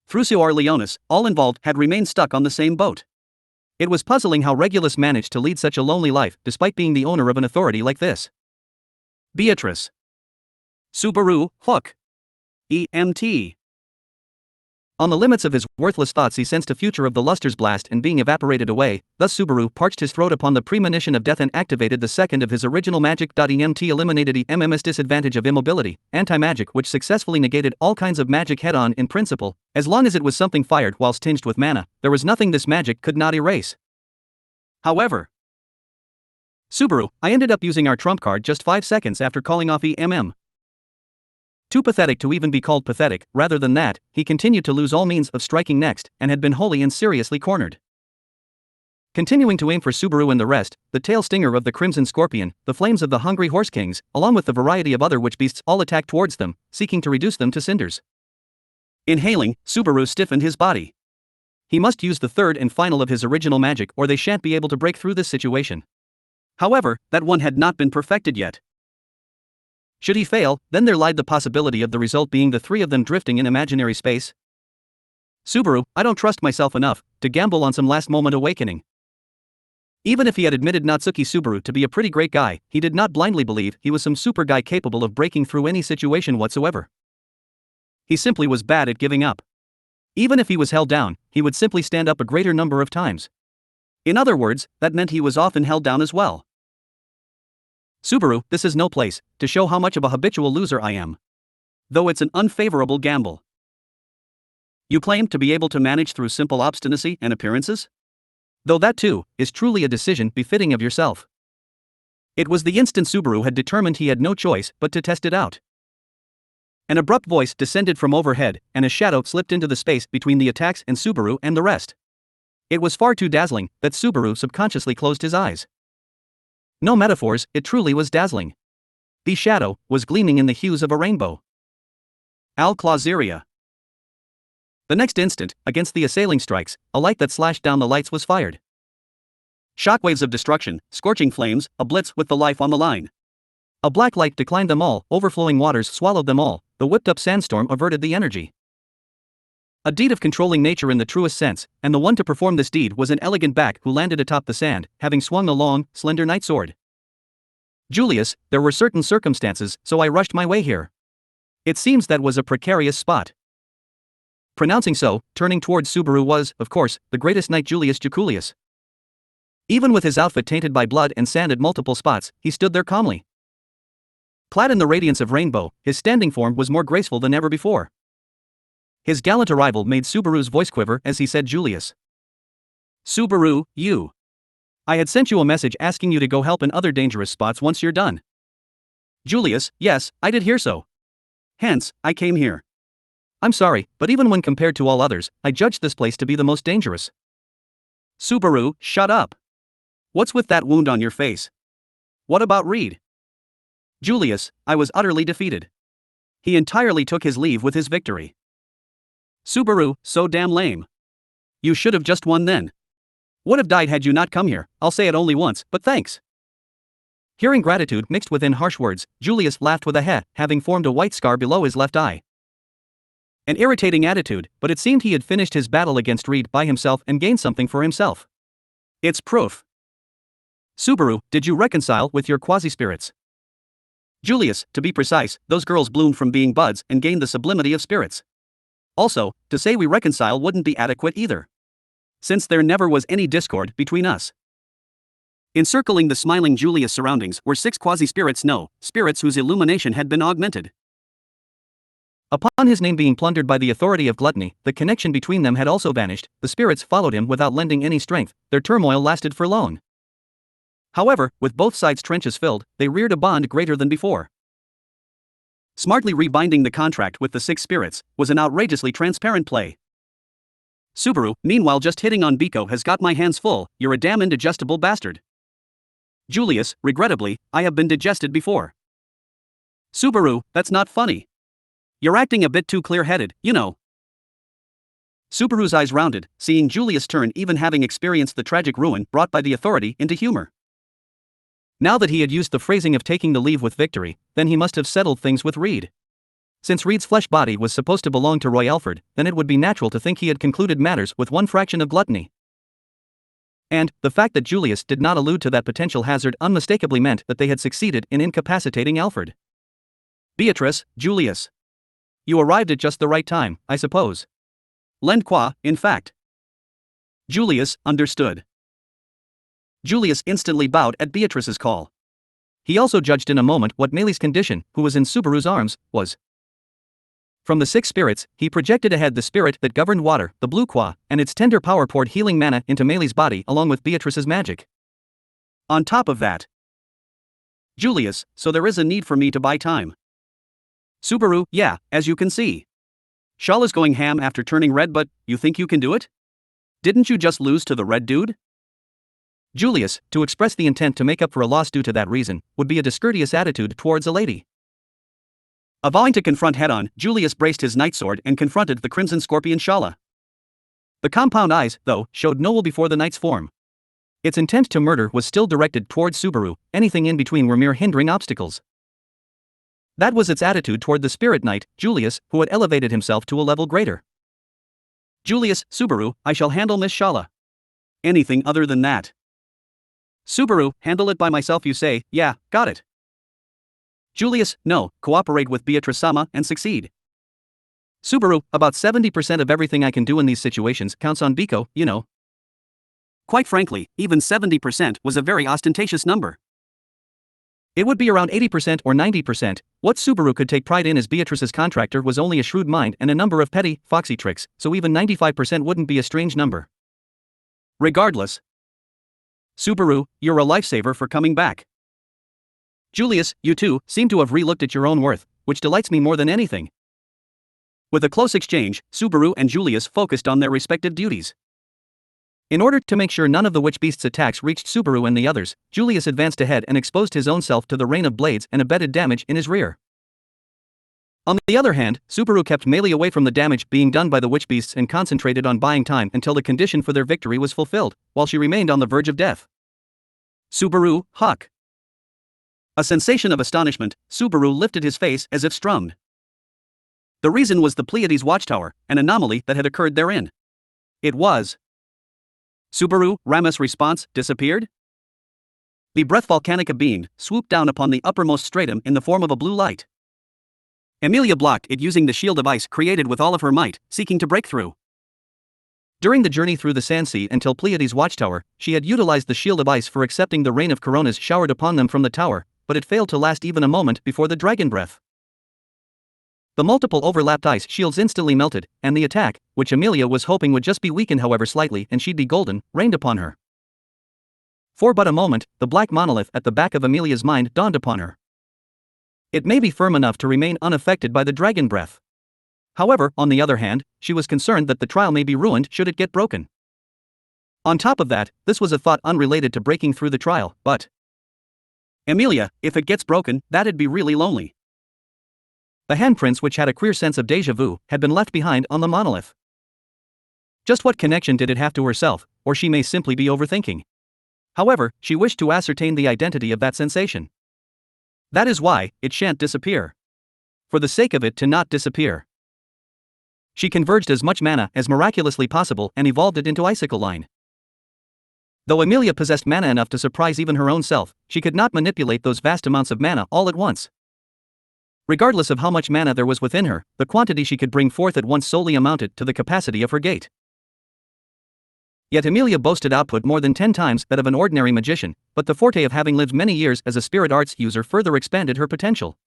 Fruscio or Leonis, all involved had remained stuck on the same boat. It was puzzling how Regulus managed to lead such a lonely life despite being the owner of an authority like this. Beatrice. Subaru, hook. EMT. On the limits of his worthless thoughts he sensed a future of the luster's blast and being evaporated away, thus Subaru parched his throat upon the premonition of death and activated the second of his original magic. EMT eliminated EMM's disadvantage of immobility, anti-magic, which successfully negated all kinds of magic head-on in principle. As long as it was something fired whilst tinged with mana, there was nothing this magic could not erase. However, Subaru, I ended up using our trump card just 5 seconds after calling off Too pathetic to even be called pathetic. Rather than that, he continued to lose all means of striking next, and had been wholly and seriously cornered. Continuing to aim for Subaru and the rest, the tail stinger of the Crimson Scorpion, the flames of the Hungry Horse Kings, along with the variety of other witch beasts all attacked towards them, seeking to reduce them to cinders. Inhaling, Subaru stiffened his body. He must use the third and final of his original magic or they shan't be able to break through this situation. However, that one had not been perfected yet. Should he fail, then there lied the possibility of the result being the three of them drifting in imaginary space. Subaru, I don't trust myself enough to gamble on some last-moment awakening. Even if he had admitted Natsuki Subaru to be a pretty great guy, he did not blindly believe he was some super guy capable of breaking through any situation whatsoever. He simply was bad at giving up. Even if he was held down, he would simply stand up a greater number of times. In other words, that meant he was often held down as well. Subaru, this is no place to show how much of a habitual loser I am. Though it's an unfavorable gamble. You claim to be able to manage through simple obstinacy and appearances? Though that too is truly a decision befitting of yourself. It was the instant Subaru had determined he had no choice but to test it out. An abrupt voice descended from overhead, and a shadow slipped into the space between the attacks and Subaru and the rest. It was far too dazzling that Subaru subconsciously closed his eyes. No metaphors, it truly was dazzling. The shadow was gleaming in the hues of a rainbow. Al-Clauseria. The next instant, against the assailing strikes, a light that slashed down the lights was fired. Shockwaves of destruction, scorching flames, a blitz with the life on the line. A black light declined them all, overflowing waters swallowed them all, the whipped-up sandstorm averted the energy. A deed of controlling nature in the truest sense, and the one to perform this deed was an elegant back who landed atop the sand, having swung a long, slender night sword. Julius, there were certain circumstances, so I rushed my way here. It seems that was a precarious spot. Pronouncing so, turning towards Subaru was, of course, the greatest knight Julius Jaculius. Even with his outfit tainted by blood and sand at multiple spots, he stood there calmly. Clad in the radiance of rainbow, his standing form was more graceful than ever before. His gallant arrival made Subaru's voice quiver as he said, Julius. Subaru, you. I had sent you a message asking you to go help in other dangerous spots once you're done. Julius, yes, I did hear so. Hence, I came here. I'm sorry, but even when compared to all others, I judged this place to be the most dangerous. Subaru, shut up. What's with that wound on your face? What about Reed? Julius, I was utterly defeated. He entirely took his leave with his victory. Subaru, so damn lame. You should have just won then. Would have died had you not come here. I'll say it only once, but thanks. Hearing gratitude mixed within harsh words, Julius laughed with a heh, having formed a white scar below his left eye. An irritating attitude, but it seemed he had finished his battle against Reed by himself and gained something for himself. It's proof. Subaru, did you reconcile with your quasi-spirits? Julius, to be precise, those girls bloomed from being buds and gained the sublimity of spirits. Also, to say we reconcile wouldn't be adequate either, since there never was any discord between us. Encircling the smiling Julius' surroundings were 6 quasi-spirits, spirits whose illumination had been augmented. Upon his name being plundered by the authority of gluttony, the connection between them had also vanished. The spirits followed him without lending any strength. Their turmoil lasted for long. However, with both sides' trenches filled, they reared a bond greater than before. Smartly rebinding the contract with the 6 spirits was an outrageously transparent play. Subaru, meanwhile, just hitting on Biko has got my hands full. You're a damn indigestible bastard. Julius, regrettably, I have been digested before. Subaru, that's not funny. You're acting a bit too clear-headed, you know. Subaru's eyes rounded, seeing Julius turn, even having experienced the tragic ruin brought by the authority, into humor. Now that he had used the phrasing of taking the leave with victory, then he must have settled things with Reed. Since Reed's flesh body was supposed to belong to Roy Alford, then it would be natural to think he had concluded matters with one fraction of gluttony. And the fact that Julius did not allude to that potential hazard unmistakably meant that they had succeeded in incapacitating Alford. Beatrice, Julius. You arrived at just the right time, I suppose. L'end quoi, in fact. Julius understood. Julius instantly bowed at Beatrice's call. He also judged in a moment what Meili's condition, who was in Subaru's arms, was. From the 6 spirits, he projected ahead the spirit that governed water, the blue qua, and its tender power poured healing mana into Meili's body along with Beatrice's magic. On top of that, Julius, so there is a need for me to buy time. Subaru, yeah, as you can see. Shala's going ham after turning red, but you think you can do it? Didn't you just lose to the red dude? Julius, to express the intent to make up for a loss due to that reason, would be a discourteous attitude towards a lady. Avowing to confront head-on, Julius braced his nightsword and confronted the Crimson Scorpion Shala. The compound eyes, though, showed no will before the knight's form. Its intent to murder was still directed towards Subaru, anything in between were mere hindering obstacles. That was its attitude toward the spirit knight, Julius, who had elevated himself to a level greater. Julius, Subaru, I shall handle Miss Shala. Anything other than that. Subaru, handle it by myself, you say? Yeah, got it. Julius, no, cooperate with Beatrice-sama and succeed. Subaru, about 70% of everything I can do in these situations counts on Biko, you know. Quite frankly, even 70% was a very ostentatious number. It would be around 80% or 90%. What Subaru could take pride in as Beatrice's contractor was only a shrewd mind and a number of petty, foxy tricks, so even 95% wouldn't be a strange number. Regardless, Subaru, you're a lifesaver for coming back. Julius, you too seem to have re-looked at your own worth, which delights me more than anything. With a close exchange, Subaru and Julius focused on their respective duties. In order to make sure none of the witch beast's attacks reached Subaru and the others, Julius advanced ahead and exposed his own self to the rain of blades and abetted damage in his rear. On the other hand, Subaru kept Meili away from the damage being done by the witch beasts and concentrated on buying time until the condition for their victory was fulfilled, while she remained on the verge of death. Subaru, Huck. A sensation of astonishment, Subaru lifted his face as if strummed. The reason was the Pleiades watchtower, an anomaly that had occurred therein. It was. Subaru, Ramus' response, disappeared? The breath volcanica being swooped down upon the uppermost stratum in the form of a blue light. Emilia blocked it using the shield of ice created with all of her might, seeking to break through. During the journey through the sand sea until Pleiades watchtower, she had utilized the shield of ice for accepting the rain of coronas showered upon them from the tower, but it failed to last even a moment before the dragon breath. The multiple overlapped ice shields instantly melted, and the attack, which Emilia was hoping would just be weakened however slightly and she'd be golden, rained upon her. For but a moment, the black monolith at the back of Emilia's mind dawned upon her. It may be firm enough to remain unaffected by the dragon breath. However, on the other hand, she was concerned that the trial may be ruined should it get broken. On top of that, this was a thought unrelated to breaking through the trial, but Emilia, if it gets broken, that'd be really lonely. The handprints, which had a queer sense of déjà vu, had been left behind on the monolith. Just what connection did it have to herself, or she may simply be overthinking? However, she wished to ascertain the identity of that sensation. That is why it shan't disappear. For the sake of it to not disappear. She converged as much mana as miraculously possible and evolved it into icicle line. Though Amelia possessed mana enough to surprise even her own self, she could not manipulate those vast amounts of mana all at once. Regardless of how much mana there was within her, the quantity she could bring forth at once solely amounted to the capacity of her gate. Yet Amelia boasted output more than 10 times that of an ordinary magician, but the forte of having lived many years as a spirit arts user further expanded her potential.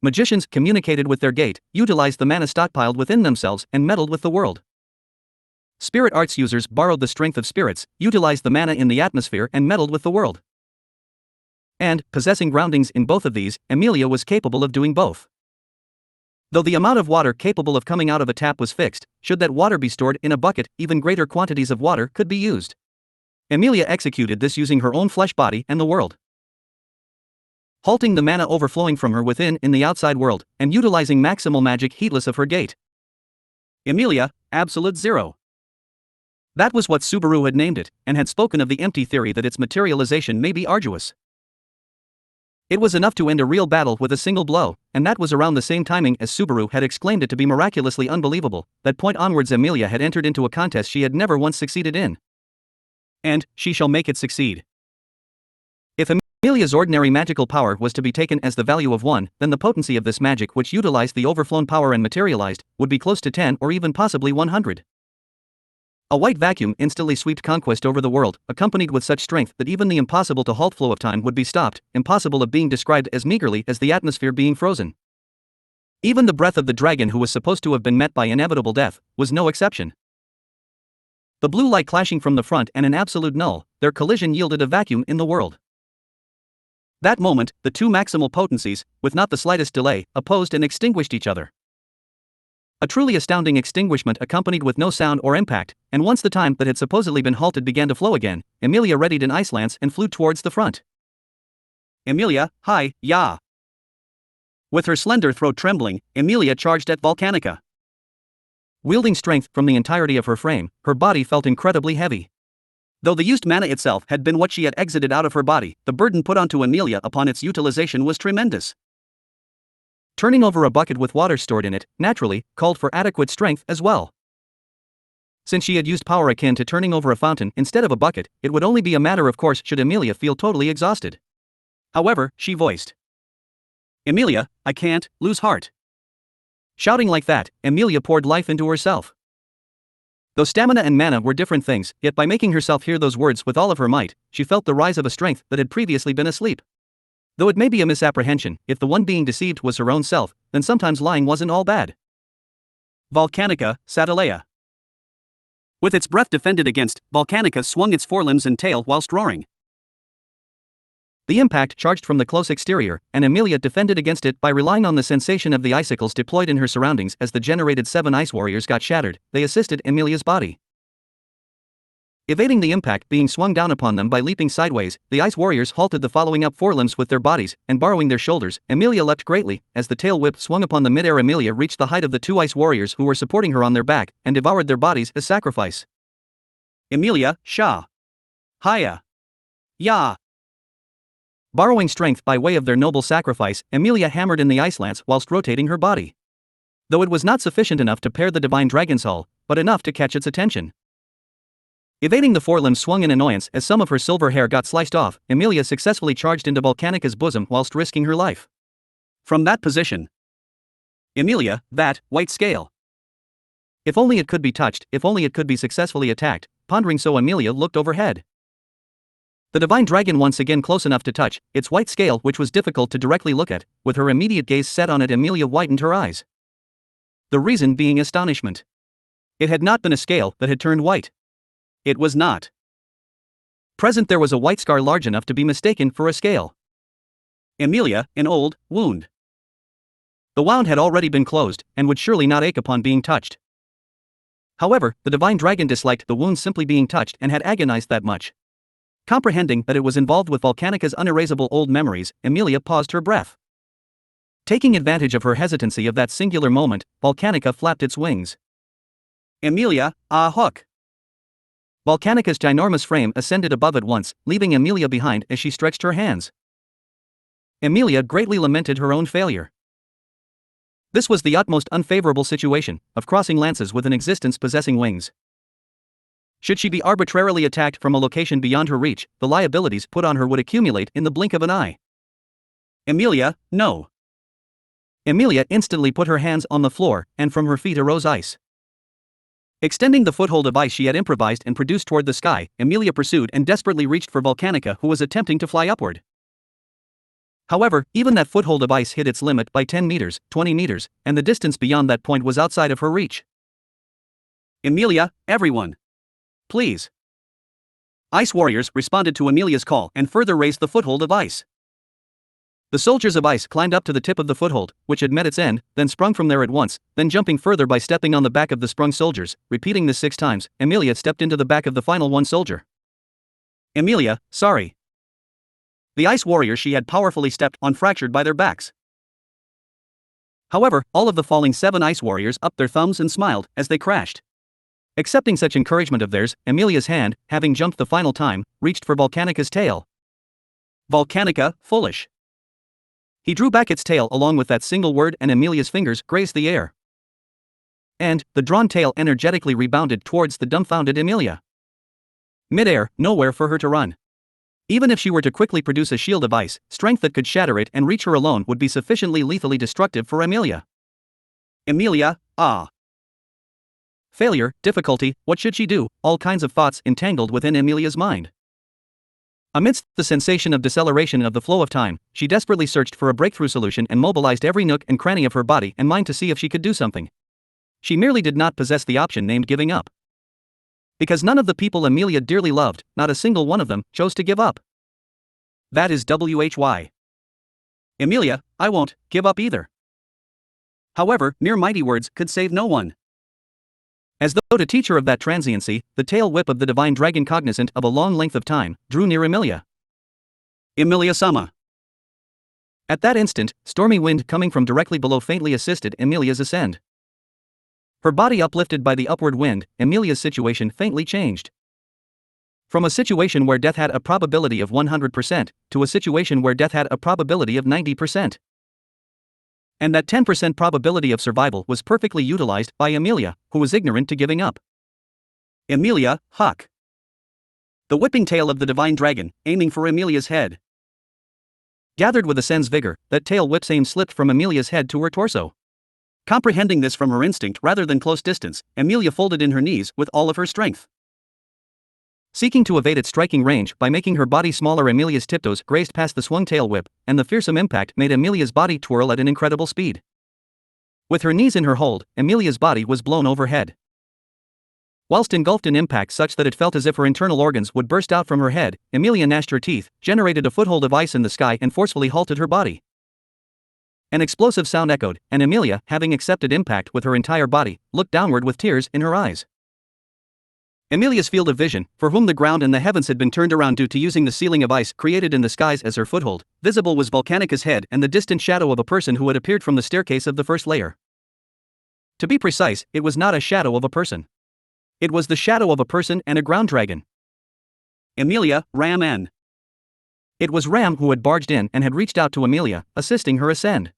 Magicians communicated with their gate, utilized the mana stockpiled within themselves, and meddled with the world. Spirit arts users borrowed the strength of spirits, utilized the mana in the atmosphere, and meddled with the world. And, possessing groundings in both of these, Amelia was capable of doing both. Though the amount of water capable of coming out of a tap was fixed, should that water be stored in a bucket, even greater quantities of water could be used. Amelia executed this using her own flesh body and the world. Halting the mana overflowing from her within in the outside world, and utilizing maximal magic heedless of her gate. Amelia, absolute zero. That was what Subaru had named it, and had spoken of the empty theory that its materialization may be arduous. It was enough to end a real battle with a single blow, and that was around the same timing as Subaru had exclaimed it to be miraculously unbelievable. That point onwards Amelia had entered into a contest she had never once succeeded in. And she shall make it succeed. If Amelia's ordinary magical power was to be taken as the value of 1, then the potency of this magic, which utilized the overflown power and materialized, would be close to 10 or even possibly 100. A white vacuum instantly swept conquest over the world, accompanied with such strength that even the impossible to halt flow of time would be stopped, impossible of being described as meagerly as the atmosphere being frozen. Even the breath of the dragon, who was supposed to have been met by inevitable death, was no exception. The blue light clashing from the front and an absolute null, their collision yielded a vacuum in the world. That moment, the two maximal potencies, with not the slightest delay, opposed and extinguished each other. A truly astounding extinguishment accompanied with no sound or impact, and once the time that had supposedly been halted began to flow again, Amelia readied an ice lance and flew towards the front. Amelia, hi, ya! With her slender throat trembling, Amelia charged at Volcanica. Wielding strength from the entirety of her frame, her body felt incredibly heavy. Though the used mana itself had been what she had exited out of her body, the burden put onto Amelia upon its utilization was tremendous. Turning over a bucket with water stored in it, naturally, called for adequate strength as well. Since she had used power akin to turning over a fountain instead of a bucket, it would only be a matter of course should Amelia feel totally exhausted. However, she voiced, "Amelia, I can't lose heart." Shouting like that, Amelia poured life into herself. Though stamina and mana were different things, yet by making herself hear those words with all of her might, she felt the rise of a strength that had previously been asleep. Though it may be a misapprehension, if the one being deceived was her own self, then sometimes lying wasn't all bad. Volcanica, Satalea. With its breath defended against, Volcanica swung its forelimbs and tail whilst roaring. The impact charged from the close exterior, and Amelia defended against it by relying on the sensation of the icicles deployed in her surroundings. As the generated 7 ice warriors got shattered, they assisted Amelia's body. Evading the impact being swung down upon them by leaping sideways, the ice warriors halted the following up forelimbs with their bodies, and borrowing their shoulders, Amelia leapt greatly. As the tail whip swung upon the mid-air, Amelia reached the height of the 2 ice warriors who were supporting her on their back, and devoured their bodies as sacrifice. Amelia, Shah. Haya. Ya. Borrowing strength by way of their noble sacrifice, Amelia hammered in the ice lance whilst rotating her body. Though it was not sufficient enough to pair the divine dragon's hull, but enough to catch its attention. Evading the forelimbs swung in annoyance as some of her silver hair got sliced off, Amelia successfully charged into Volcanica's bosom whilst risking her life. From that position, Amelia, that white scale. If only it could be touched, if only it could be successfully attacked. Pondering so, Amelia looked overhead. The divine dragon once again close enough to touch, its white scale which was difficult to directly look at. With her immediate gaze set on it, Amelia widened her eyes. The reason being astonishment. It had not been a scale that had turned white. It was not present there was a white scar large enough to be mistaken for a scale. Amelia, an old wound. The wound had already been closed, and would surely not ache upon being touched. However, the divine dragon disliked the wound simply being touched and had agonized that much. Comprehending that it was involved with Volcanica's unerasable old memories, Amelia paused her breath. Taking advantage of her hesitancy of that singular moment, Volcanica flapped its wings. Emilia, hook! Volcanica's ginormous frame ascended above at once, leaving Emilia behind as she stretched her hands. Emilia greatly lamented her own failure. This was the utmost unfavorable situation, of crossing lances with an existence possessing wings. Should she be arbitrarily attacked from a location beyond her reach, the liabilities put on her would accumulate in the blink of an eye. Emilia, no! Emilia instantly put her hands on the floor, and from her feet arose ice. Extending the foothold of ice she had improvised and produced toward the sky, Emilia pursued and desperately reached for Volcanica, who was attempting to fly upward. However, even that foothold of ice hit its limit by 10 meters, 20 meters, and the distance beyond that point was outside of her reach. Emilia, everyone! Please! Ice warriors responded to Emilia's call and further raised the foothold of ice. The soldiers of ice climbed up to the tip of the foothold, which had met its end, then sprung from there at once, then jumping further by stepping on the back of the sprung soldiers. Repeating this 6 times, Emilia stepped into the back of the final one soldier. Emilia, sorry. The ice warriors she had powerfully stepped on fractured by their backs. However, all of the falling 7 ice warriors upped their thumbs and smiled as they crashed. Accepting such encouragement of theirs, Emilia's hand, having jumped the final time, reached for Volcanica's tail. Volcanica, foolish! He drew back its tail along with that single word, and Emilia's fingers grazed the air. And the drawn tail energetically rebounded towards the dumbfounded Emilia. Mid-air, nowhere for her to run. Even if she were to quickly produce a shield of ice, strength that could shatter it and reach her alone would be sufficiently lethally destructive for Emilia. Emilia, Failure, difficulty, what should she do? All kinds of thoughts entangled within Emilia's mind. Amidst the sensation of deceleration of the flow of time, she desperately searched for a breakthrough solution and mobilized every nook and cranny of her body and mind to see if she could do something. She merely did not possess the option named giving up. Because none of the people Emilia dearly loved, not a single one of them, chose to give up. That is why. Emilia, I won't give up either. However, mere mighty words could save no one. As though to teach her of that transiency, the tail whip of the divine dragon, cognizant of a long length of time, drew near Emilia. Emilia-sama. At that instant, stormy wind coming from directly below faintly assisted Emilia's ascend. Her body uplifted by the upward wind, Emilia's situation faintly changed. From a situation where death had a probability of 100%, to a situation where death had a probability of 90%. And that 10% probability of survival was perfectly utilized by Emilia, who was ignorant to giving up. Emilia, huck! The whipping tail of the divine dragon, aiming for Emilia's head. Gathered with Ascend's vigor, that tail whip's aim slipped from Emilia's head to her torso. Comprehending this from her instinct rather than close distance, Emilia folded in her knees with all of her strength. Seeking to evade its striking range by making her body smaller, Emilia's tiptoes grazed past the swung tail whip, and the fearsome impact made Emilia's body twirl at an incredible speed. With her knees in her hold, Emilia's body was blown overhead. Whilst engulfed in impact such that it felt as if her internal organs would burst out from her head, Emilia gnashed her teeth, generated a foothold of ice in the sky, and forcefully halted her body. An explosive sound echoed, and Emilia, having accepted impact with her entire body, looked downward with tears in her eyes. Emilia's field of vision, for whom the ground and the heavens had been turned around due to using the ceiling of ice created in the skies as her foothold, visible was Volcanica's head and the distant shadow of a person who had appeared from the staircase of the first layer. To be precise, it was not a shadow of a person. It was the shadow of a person and a ground dragon. Emilia, Ram N. It was Ram who had barged in and had reached out to Emilia, assisting her ascend.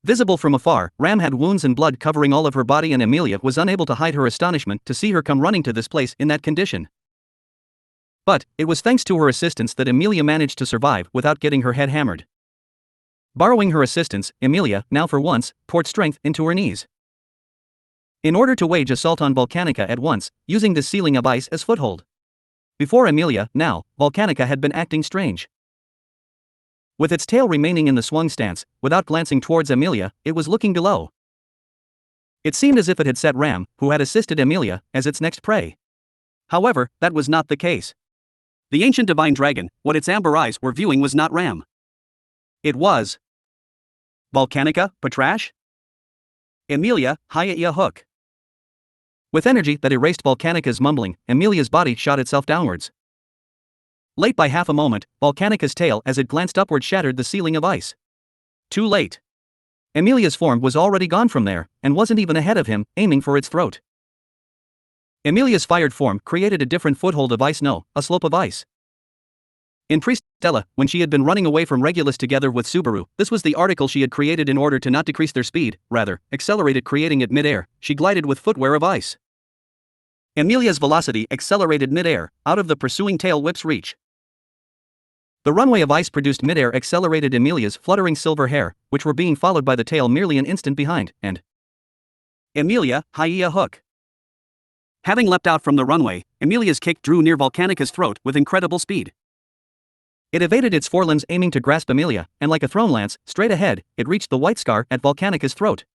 Visible from afar, Ram had wounds and blood covering all of her body, and Emilia was unable to hide her astonishment to see her come running to this place in that condition. But it was thanks to her assistance that Emilia managed to survive without getting her head hammered. Borrowing her assistance, Emilia, now for once, poured strength into her knees. In order to wage assault on Volcanica at once, using the ceiling of ice as foothold. Before Emilia, now, Volcanica had been acting strange. With its tail remaining in the swung stance, without glancing towards Emilia, it was looking below. It seemed as if it had set Ram, who had assisted Emilia, as its next prey. However, that was not the case. The ancient divine dragon, what its amber eyes were viewing, was not Ram. It was Volcanica, Patrash? Emilia, Hiya Hook. With energy that erased Volcanica's mumbling, Emilia's body shot itself downwards. Late by half a moment, Volcanica's tail as it glanced upward shattered the ceiling of ice. Too late. Emilia's form was already gone from there, and wasn't even ahead of him, aiming for its throat. Emilia's fired form created a different foothold of ice, no, a slope of ice. In Pre-Stella, when she had been running away from Regulus together with Subaru, this was the article she had created in order to not decrease their speed, rather, accelerated, creating it mid-air. She glided with footwear of ice. Emilia's velocity accelerated mid-air, out of the pursuing tail whip's reach. The runway of ice produced mid-air accelerated Emilia's fluttering silver hair, which were being followed by the tail merely an instant behind, and Emilia, Hyea hook. Having leapt out from the runway, Emilia's kick drew near Volcanica's throat with incredible speed. It evaded its forelimbs, aiming to grasp Emilia, and like a thrown lance, straight ahead, it reached the white scar at Volcanica's throat.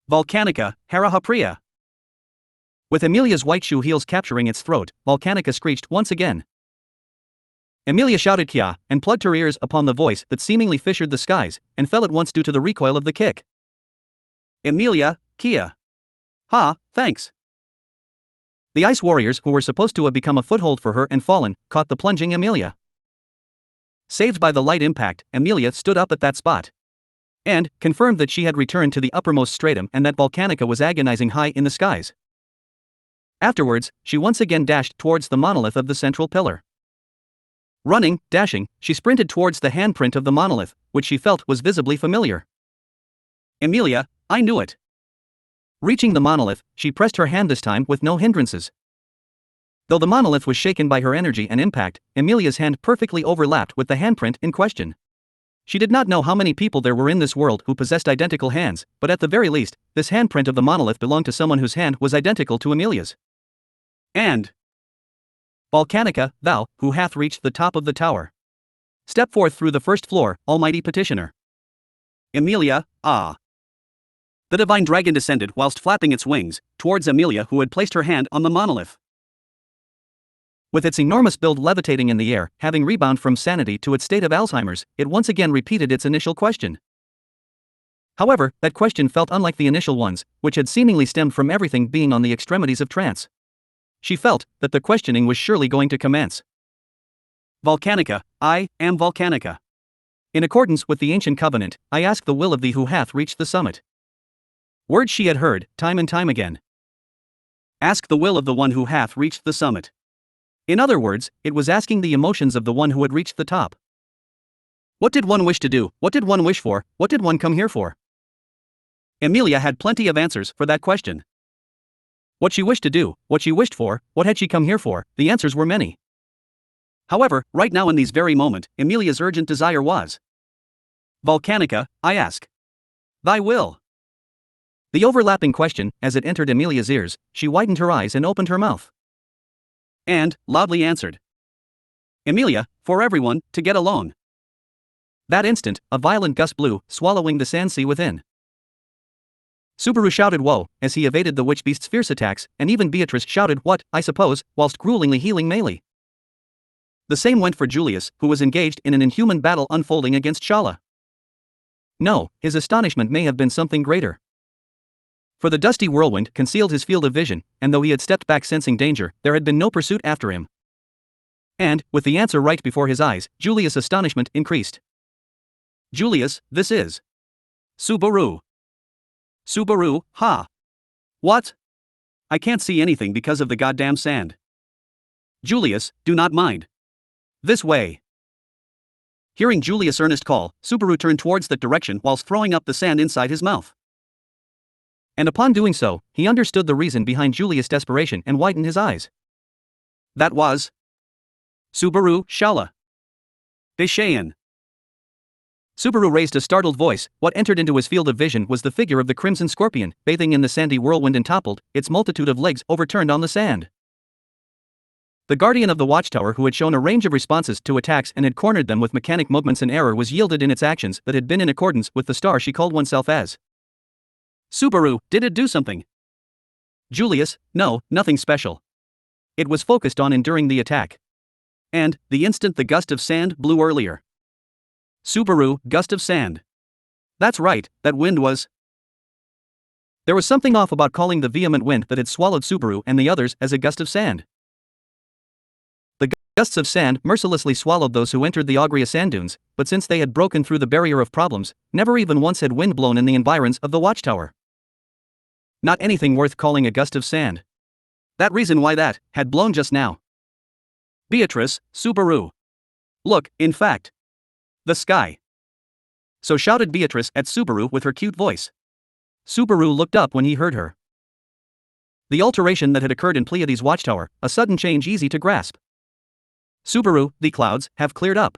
Volcanica, Harahapriya. With Emilia's white shoe heels capturing its throat, Volcanica screeched once again. Emilia shouted Kia, and plugged her ears upon the voice that seemingly fissured the skies, and fell at once due to the recoil of the kick. Emilia, Kia. Ha, thanks. The ice warriors, who were supposed to have become a foothold for her and fallen, caught the plunging Emilia. Saved by the light impact, Emilia stood up at that spot. And confirmed that she had returned to the uppermost stratum and that Volcanica was agonizing high in the skies. Afterwards, she once again dashed towards the monolith of the central pillar. Running, dashing, she sprinted towards the handprint of the monolith, which she felt was visibly familiar. Emilia, I knew it. Reaching the monolith, she pressed her hand this time with no hindrances. Though the monolith was shaken by her energy and impact, Emilia's hand perfectly overlapped with the handprint in question. She did not know how many people there were in this world who possessed identical hands, but at the very least, this handprint of the monolith belonged to someone whose hand was identical to Emilia's. And Volcanica, thou, who hath reached the top of the tower, step forth through the first floor, almighty petitioner. Emilia, ah. The divine dragon descended whilst flapping its wings, towards Emilia, who had placed her hand on the monolith. With its enormous build levitating in the air, having rebounded from sanity to its state of Alzheimer's, it once again repeated its initial question. However, that question felt unlike the initial ones, which had seemingly stemmed from everything being on the extremities of trance. She felt that the questioning was surely going to commence. Volcanica, I am Volcanica. In accordance with the ancient covenant, I ask the will of thee who hath reached the summit. Words she had heard, time and time again. Ask the will of the one who hath reached the summit. In other words, it was asking the emotions of the one who had reached the top. What did one wish to do? What did one wish for? What did one come here for? Emilia had plenty of answers for that question. What she wished to do, what she wished for, what had she come here for, the answers were many. However, right now in these very moment, Emilia's urgent desire was. Volcanica, I ask. Thy will. The overlapping question, as it entered Emilia's ears, she widened her eyes and opened her mouth. And loudly answered. Emilia, for everyone, to get along. That instant, a violent gust blew, swallowing the sand sea within. Subaru shouted woe, as he evaded the witch beast's fierce attacks, and even Beatrice shouted what, I suppose, whilst gruelingly healing Melee. The same went for Julius, who was engaged in an inhuman battle unfolding against Shala. No, his astonishment may have been something greater. For the dusty whirlwind concealed his field of vision, and though he had stepped back sensing danger, there had been no pursuit after him. And, with the answer right before his eyes, Julius' astonishment increased. Julius, this is Subaru. Subaru, ha. What? I can't see anything because of the goddamn sand. Julius, do not mind. This way. Hearing Julius' earnest call, Subaru turned towards that direction whilst throwing up the sand inside his mouth. And upon doing so, he understood the reason behind Julius' desperation and widened his eyes. That was Subaru, Shala. Deshayan. Subaru raised a startled voice. What entered into his field of vision was the figure of the crimson scorpion, bathing in the sandy whirlwind and toppled, its multitude of legs overturned on the sand. The guardian of the watchtower, who had shown a range of responses to attacks and had cornered them with mechanic movements and error, was yielded in its actions that had been in accordance with the star she called oneself as. Subaru, did it do something? Julius, no, nothing special. It was focused on enduring the attack. And, the instant the gust of sand blew earlier. Subaru, gust of sand. That's right, that wind was. There was something off about calling the vehement wind that had swallowed Subaru and the others as a gust of sand. Gusts of sand mercilessly swallowed those who entered the Ogria sand dunes, but since they had broken through the barrier of problems, never even once had wind blown in the environs of the watchtower. Not anything worth calling a gust of sand. That reason why that had blown just now. Beatrice, Subaru. Look, in fact. The sky. So shouted Beatrice at Subaru with her cute voice. Subaru looked up when he heard her. The alteration that had occurred in Pleiades' watchtower, a sudden change easy to grasp. Subaru, the clouds have cleared up.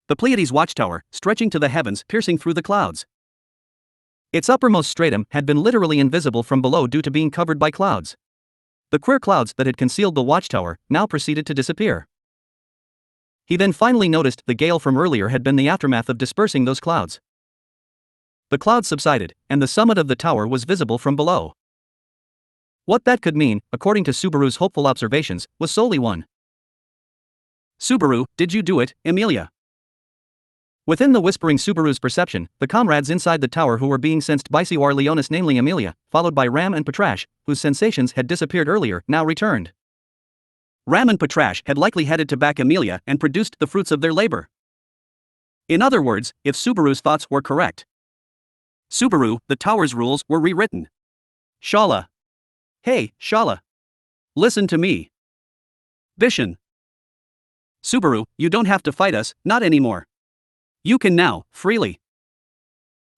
The Pleiades watchtower, stretching to the heavens, piercing through the clouds. Its uppermost stratum had been literally invisible from below due to being covered by clouds. The queer clouds that had concealed the watchtower now proceeded to disappear. He then finally noticed the gale from earlier had been the aftermath of dispersing those clouds. The clouds subsided, and the summit of the tower was visible from below. What that could mean, according to Subaru's hopeful observations, was solely one. Subaru, did you do it, Emilia? Within the whispering Subaru's perception, the comrades inside the tower who were being sensed by Siwar Leonis, namely Emilia, followed by Ram and Patrash, whose sensations had disappeared earlier, now returned. Ram and Patrash had likely headed to back Emilia and produced the fruits of their labor. In other words, if Subaru's thoughts were correct. Subaru, the tower's rules were rewritten. Shala. Hey, Shala. Listen to me. Bishan. Subaru, you don't have to fight us, not anymore. You can now, freely.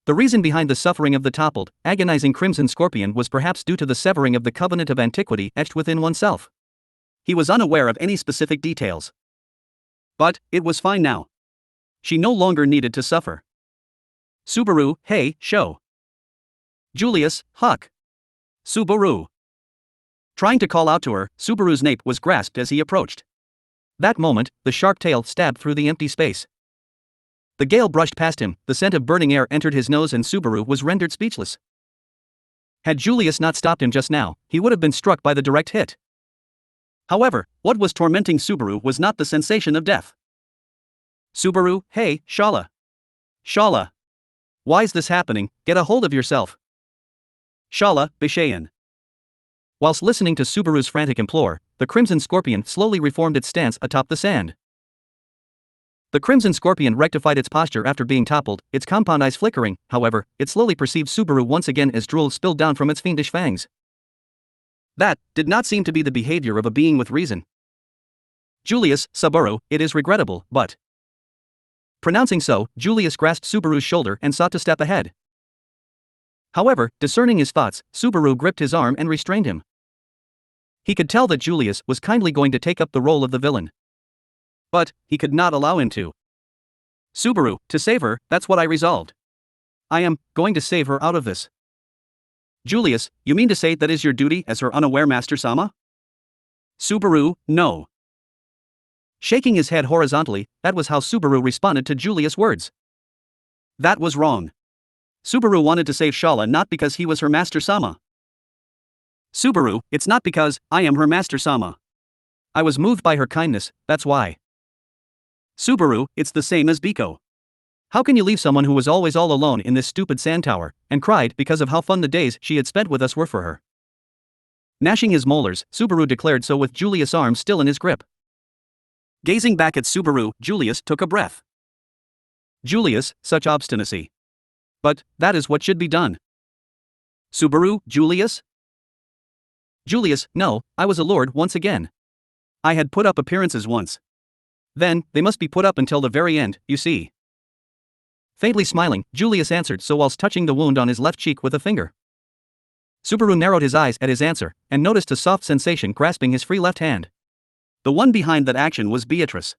The reason behind the suffering of the toppled, agonizing Crimson Scorpion was perhaps due to the severing of the covenant of antiquity etched within oneself. He was unaware of any specific details. But it was fine now. She no longer needed to suffer. Subaru, hey, show. Julius, Huck. Subaru. Trying to call out to her, Subaru's nape was grasped as he approached. That moment, the sharp tail stabbed through the empty space. The gale brushed past him, the scent of burning air entered his nose and Subaru was rendered speechless. Had Julius not stopped him just now, he would have been struck by the direct hit. However, what was tormenting Subaru was not the sensation of death. Subaru, hey, Shala. Shala. Why's this happening? Get a hold of yourself. Shala, Bishayan. Whilst listening to Subaru's frantic implore, the Crimson Scorpion slowly reformed its stance atop the sand. The Crimson Scorpion rectified its posture after being toppled, its compound eyes flickering. However, it slowly perceived Subaru once again as drool spilled down from its fiendish fangs. That did not seem to be the behavior of a being with reason. Julius, Subaru, it is regrettable, but... Pronouncing so, Julius grasped Subaru's shoulder and sought to step ahead. However, discerning his thoughts, Subaru gripped his arm and restrained him. He could tell that Julius was kindly going to take up the role of the villain. But he could not allow him to. Subaru, to save her, that's what I resolved. I am going to save her out of this. Julius, you mean to say that is your duty as her unaware Master-sama? Subaru, no. Shaking his head horizontally, that was how Subaru responded to Julius' words. That was wrong. Subaru wanted to save Shala not because he was her Master-sama. Subaru, it's not because I am her Master-sama. I was moved by her kindness, that's why. Subaru, it's the same as Biko. How can you leave someone who was always all alone in this stupid sand tower, and cried because of how fun the days she had spent with us were for her? Gnashing his molars, Subaru declared so with Julius' arm still in his grip. Gazing back at Subaru, Julius took a breath. Julius, such obstinacy. But that is what should be done. Subaru, Julius? Julius, no, I was allured once again. I had put up appearances once. Then, they must be put up until the very end, you see. Faintly smiling, Julius answered so whilst touching the wound on his left cheek with a finger. Subaru narrowed his eyes at his answer, and noticed a soft sensation grasping his free left hand. The one behind that action was Beatrice.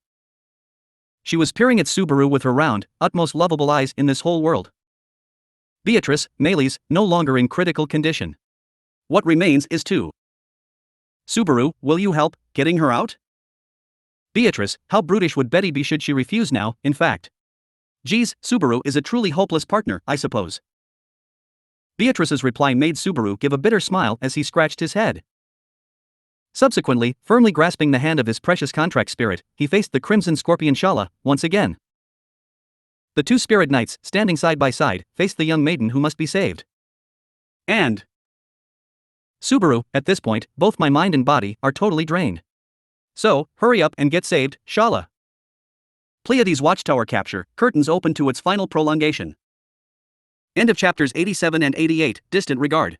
She was peering at Subaru with her round, utmost lovable eyes in this whole world. Beatrice, Meles, no longer in critical condition. What remains is two. Subaru, will you help getting her out? Beatrice, how brutish would Betty be should she refuse now, in fact? Geez, Subaru is a truly hopeless partner, I suppose. Beatrice's reply made Subaru give a bitter smile as he scratched his head. Subsequently, firmly grasping the hand of his precious contract spirit, he faced the Crimson Scorpion Shala, once again. The two spirit knights, standing side by side, faced the young maiden who must be saved. And... Subaru, at this point, both my mind and body are totally drained. So, hurry up and get saved, Shala. Pleiades Watchtower capture, curtains open to its final prolongation. End of chapters 87 and 88, Distant Regard.